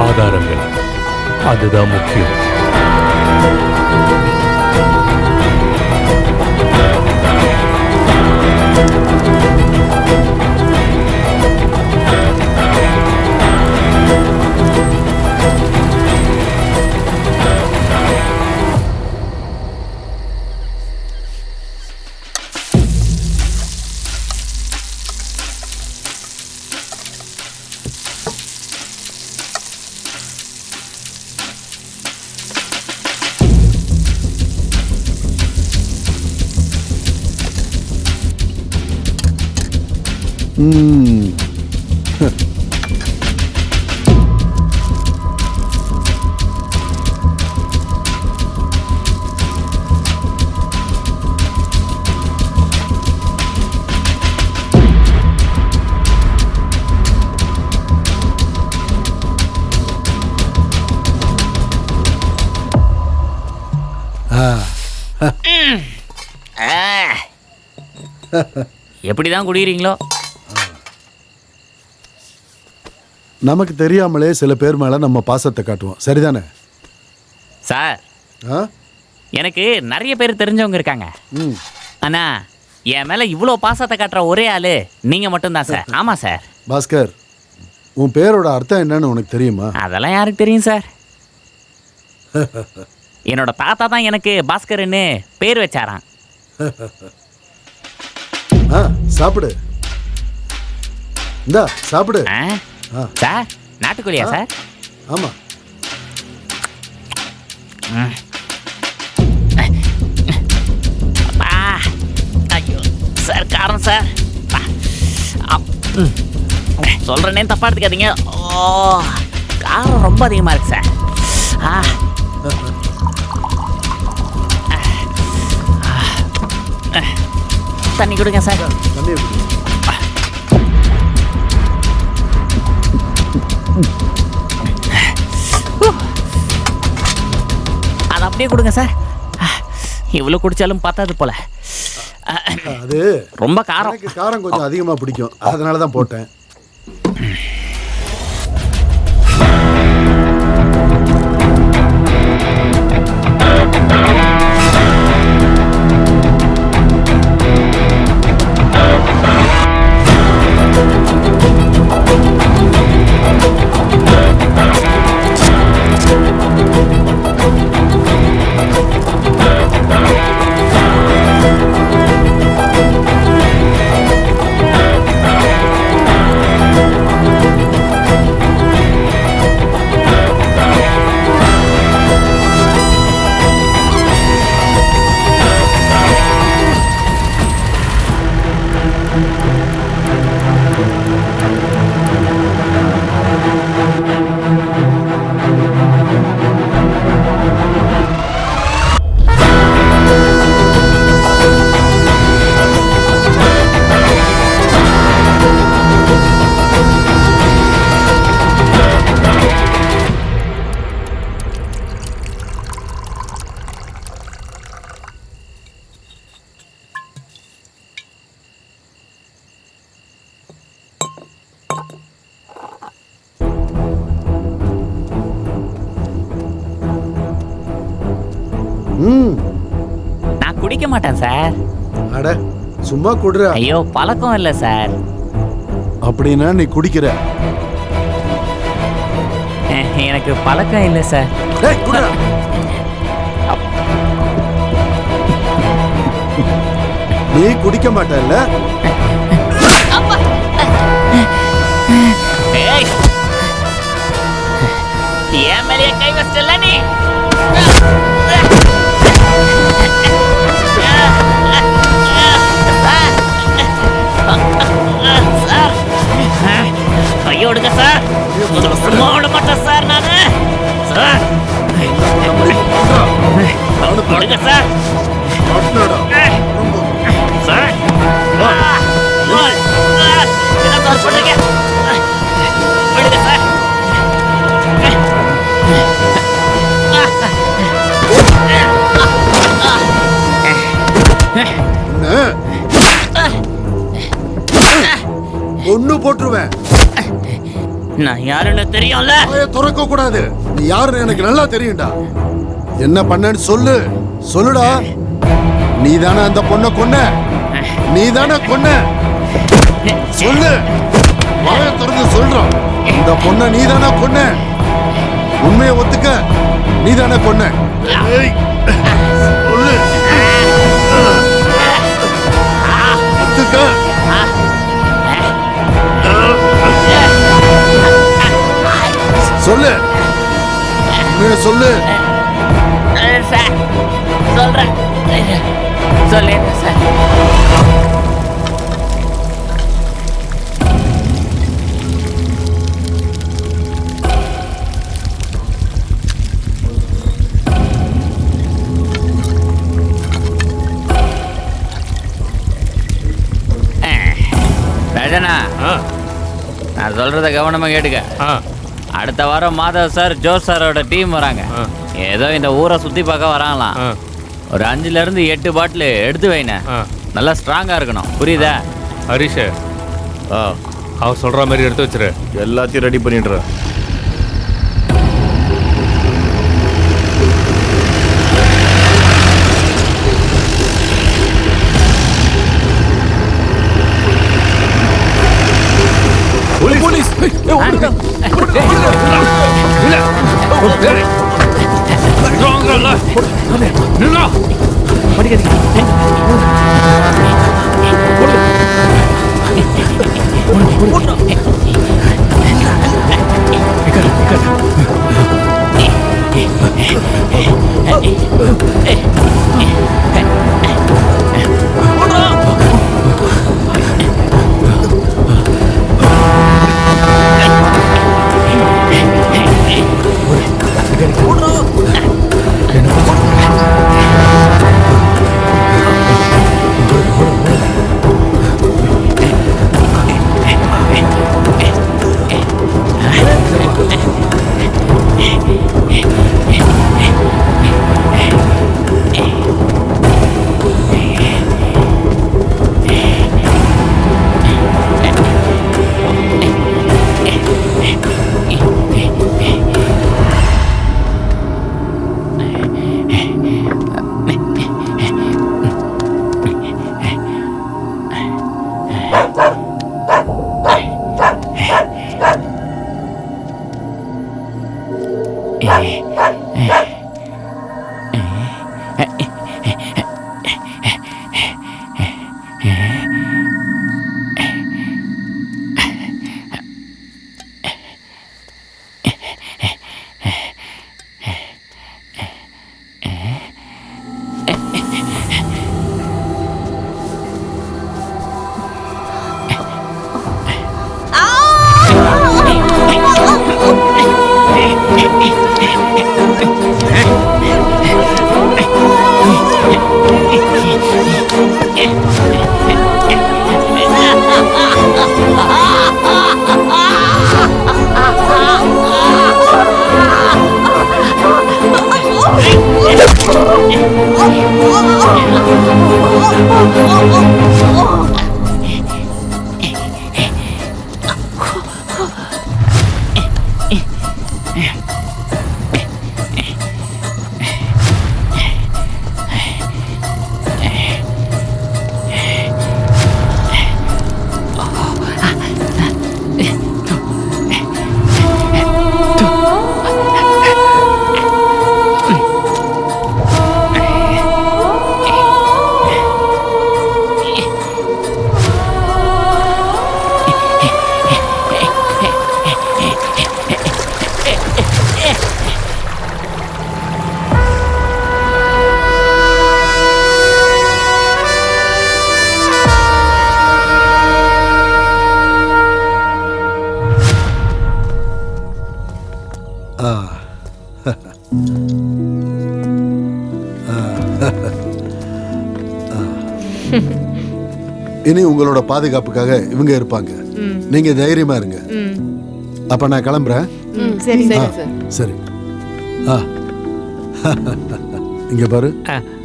ஆதாரங்கள் அதுதான் முக்கியம். ம். எப்படிதான் குடிக்கிறீங்களோ? நமக்கு தெரியாமலே சில பேர் மேல நம்ம பாசத்தை காட்டுவோம், சரிதானே? சார், ஆ? எனக்கு நிறைய பேர் தெரிஞ்சவங்க இருக்காங்க. ம். ஆனா என் மேல இவ்வளோ பாசத்தை காட்டுற ஒரே ஆளு நீங்க மட்டும்தான் சார். ஆமா சார். பாஸ்கர், உன் பேரோட அர்த்தம் என்னன்னு உனக்கு தெரியுமா? அதெல்லாம் யாருக்கு தெரியும் சார்? என்னோட தாத்தா தான் எனக்கு பாஸ்கர்னு பேர் வச்சாராம். ஆ, சாப்பிடு. இந்தா சாப்பிடு. சார், நாட்டுக்கோழியா சார்? ஆமா. ஐயோ சார், காரம் சார். சொல்றேனே தப்பா எடுத்துக்காதீங்க. ஓ, காரம் ரொம்ப அதிகமா இருக்கு சார். தண்ணி கொடுங்க சார். தண்ணி அது அப்படியே கொடுங்க சார். இவ்வளோ குடிச்சாலும் பத்தாது போல. அது ரொம்ப காரம். எனக்கு காரம் கொஞ்சம் அதிகமாக பிடிக்கும், அதனால தான் போட்டேன். நான் குடிக்க மாட்டேன் சார். அட சும்மா குடுற. ஐயோ, பழக்கம் இல்லை சார். அப்படின்னா நீ குடிக்கிற? எனக்கு பழக்கம் இல்லை சார். நீ குடிக்க மாட்டல்ல? என் மேலேயே கை வச்சிட்டல நீ. கையை விடுங்க சார். சும்மா விட மாட்டேன் சார் நானு. சார் விடுங்க சார். சார் என்ன சார் பண்ணுங்க? விடுங்க சார். ஒண்ணு போட்டுருவேன். நான் யாருன்னு தெரியும்ல? துறக்க கூடாது. நீ யாருன்னு எனக்கு நல்லா தெரியும்டா. என்ன பண்ணன்னு சொல்லு. சொல்லுடா. நீ தானே அந்த பொண்ணை கொன்ன? நீ தானே கொன்ன? சொல்லு. வாயை திறந்து சொல்றான். இந்த பொண்ணை நீ தானே கொன்ன? உண்மையை ஒத்துக்க. நீ தானே கொன்ன? சொல்லு. ஒத்துக்க. சொல்லு. உண்மையை சொல்லு. சார் சொல்றேன். சொல்லுங்க சார். சொல்றத கவனமா கேட்டுக்க. அடுத்த வாரம் மாதவ் சார் ஜோஸ் சாரோட டீம் வராங்க. ஏதோ இந்த ஊரை சுத்தி பார்க்க வராங்களாம். ஒரு 5ல இருந்து 8 பாட்டில் எடுத்து வைன. நல்லா ஸ்ட்ராங்கா இருக்கணும், புரியுதா? ஹரிஷ், அவ சொல்ற மாதிரி எடுத்து வச்சிரு. எல்லாத்தையும் ரெடி பண்ணிடுறேன். போலீஸ் இனி உங்களோட பாதுகாப்புக்காக இவங்க இருப்பாங்க. நீங்க தைரியமா இருங்க. அப்ப நான் கிளம்புறேன். சரி ஆ, சரி. இங்க பாரு,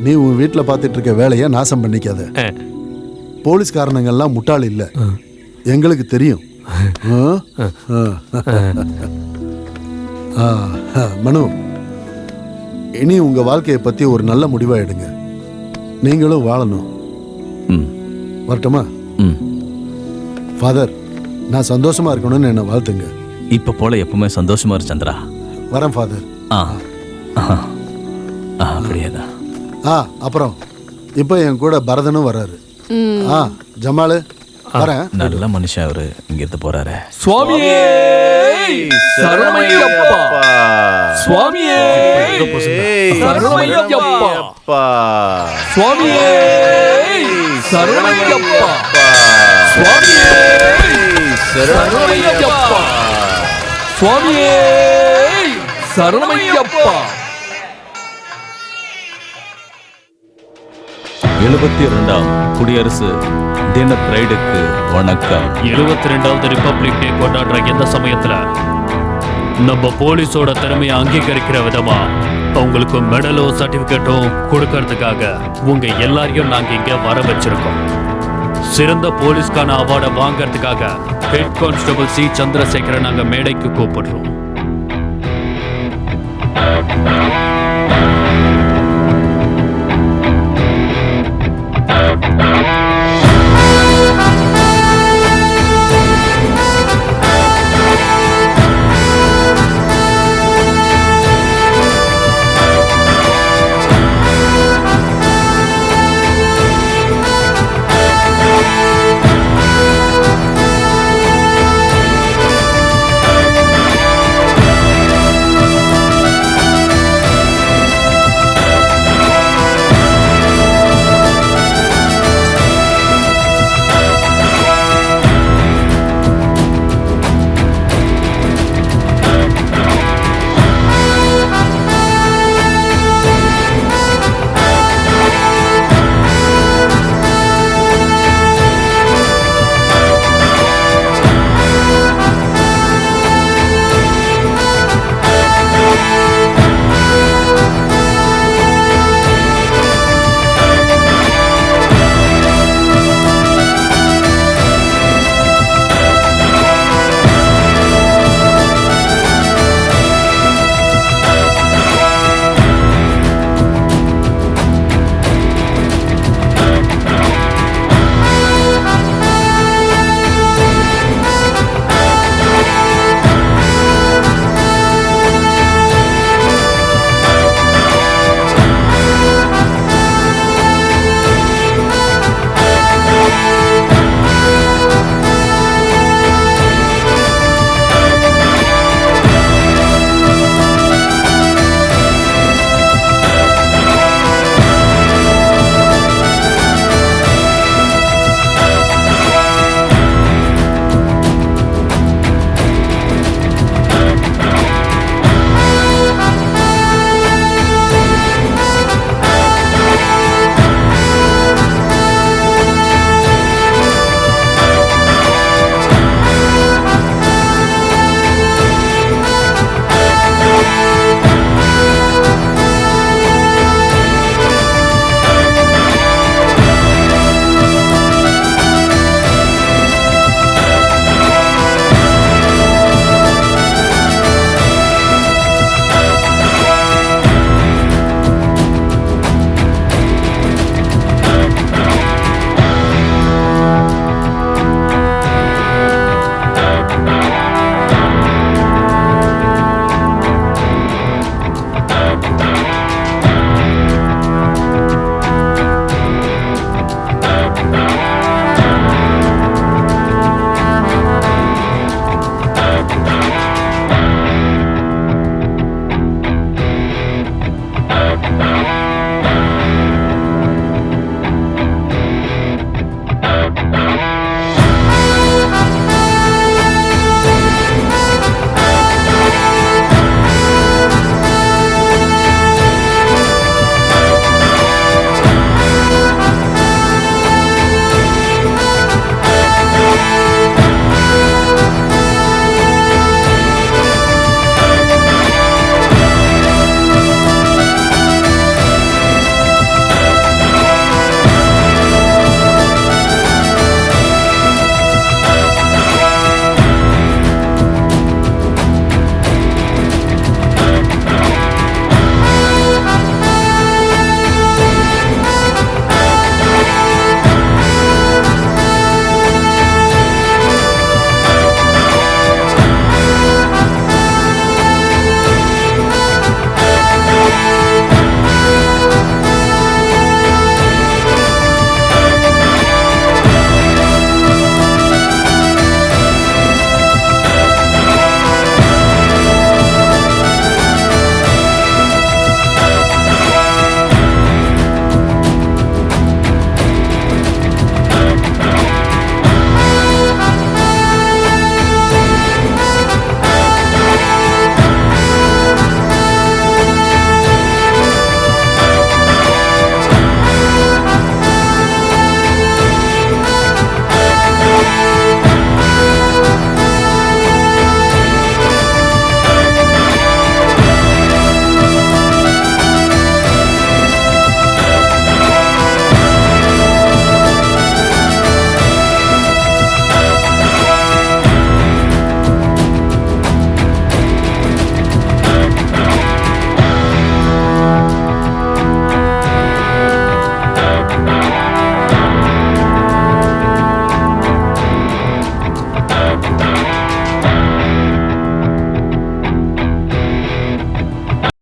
நீ உன் வீட்டுல பாத்துட்டு இருக்க வேலையை நாசம் பண்ணிக்காத. போலீஸ்காரனுங்கெல்லாம் முட்டாள் இல்ல, எங்களுக்கு தெரியும். மனு, இனி உங்க வாழ்க்கையை பத்தி ஒரு நல்ல முடிவா எடுங்க. நீங்களும் வாழணும். வரட்டுமா? ஃபாதர், நான் சந்தோஷமா இருக்கணும்னு என்ன வாழ்த்துங்க. இப்ப போல எப்பவுமே சந்தோஷமா இரு சந்திரா. வரேன் ஃபாதர். அப்படியேதான். அப்புறம் இப்ப என் கூட பரதனும் வர்றாரு. ஜமாலு வரேன். நல்ல மனுஷன் அவரு. இங்க இருந்து போறாரு. சுவாமியே சரணமையப்பா, சுவாமியே சரணமையப்பா, சுவாமியே சரணமையப்பா, சுவாமியே சரணமையப்பா, சுவாமியே சரணமையப்பா. 72ஆம் குடியரசு மத்தியான பிரைடுக்கு வணக்கம். 22வது ரிபப்ளிக் டே கொண்டாடுற எந்த சமயத்துல நம்ம போலீஸோட திறமையை அங்கீகரிக்கிற விதமா அவங்களுக்கு மெடலும் சர்டிபிகேட்டும் கொடுக்கறதுக்காக உங்க எல்லாரையும் நாங்க இங்க வர வச்சிருக்கோம். சிறந்த போலீஸ்கான அவார்டை வாங்கறதுக்காக ஹெட் கான்ஸ்டபிள் சி சந்திரசேகரை நாங்க மேடைக்கு கூப்பிடுறோம்.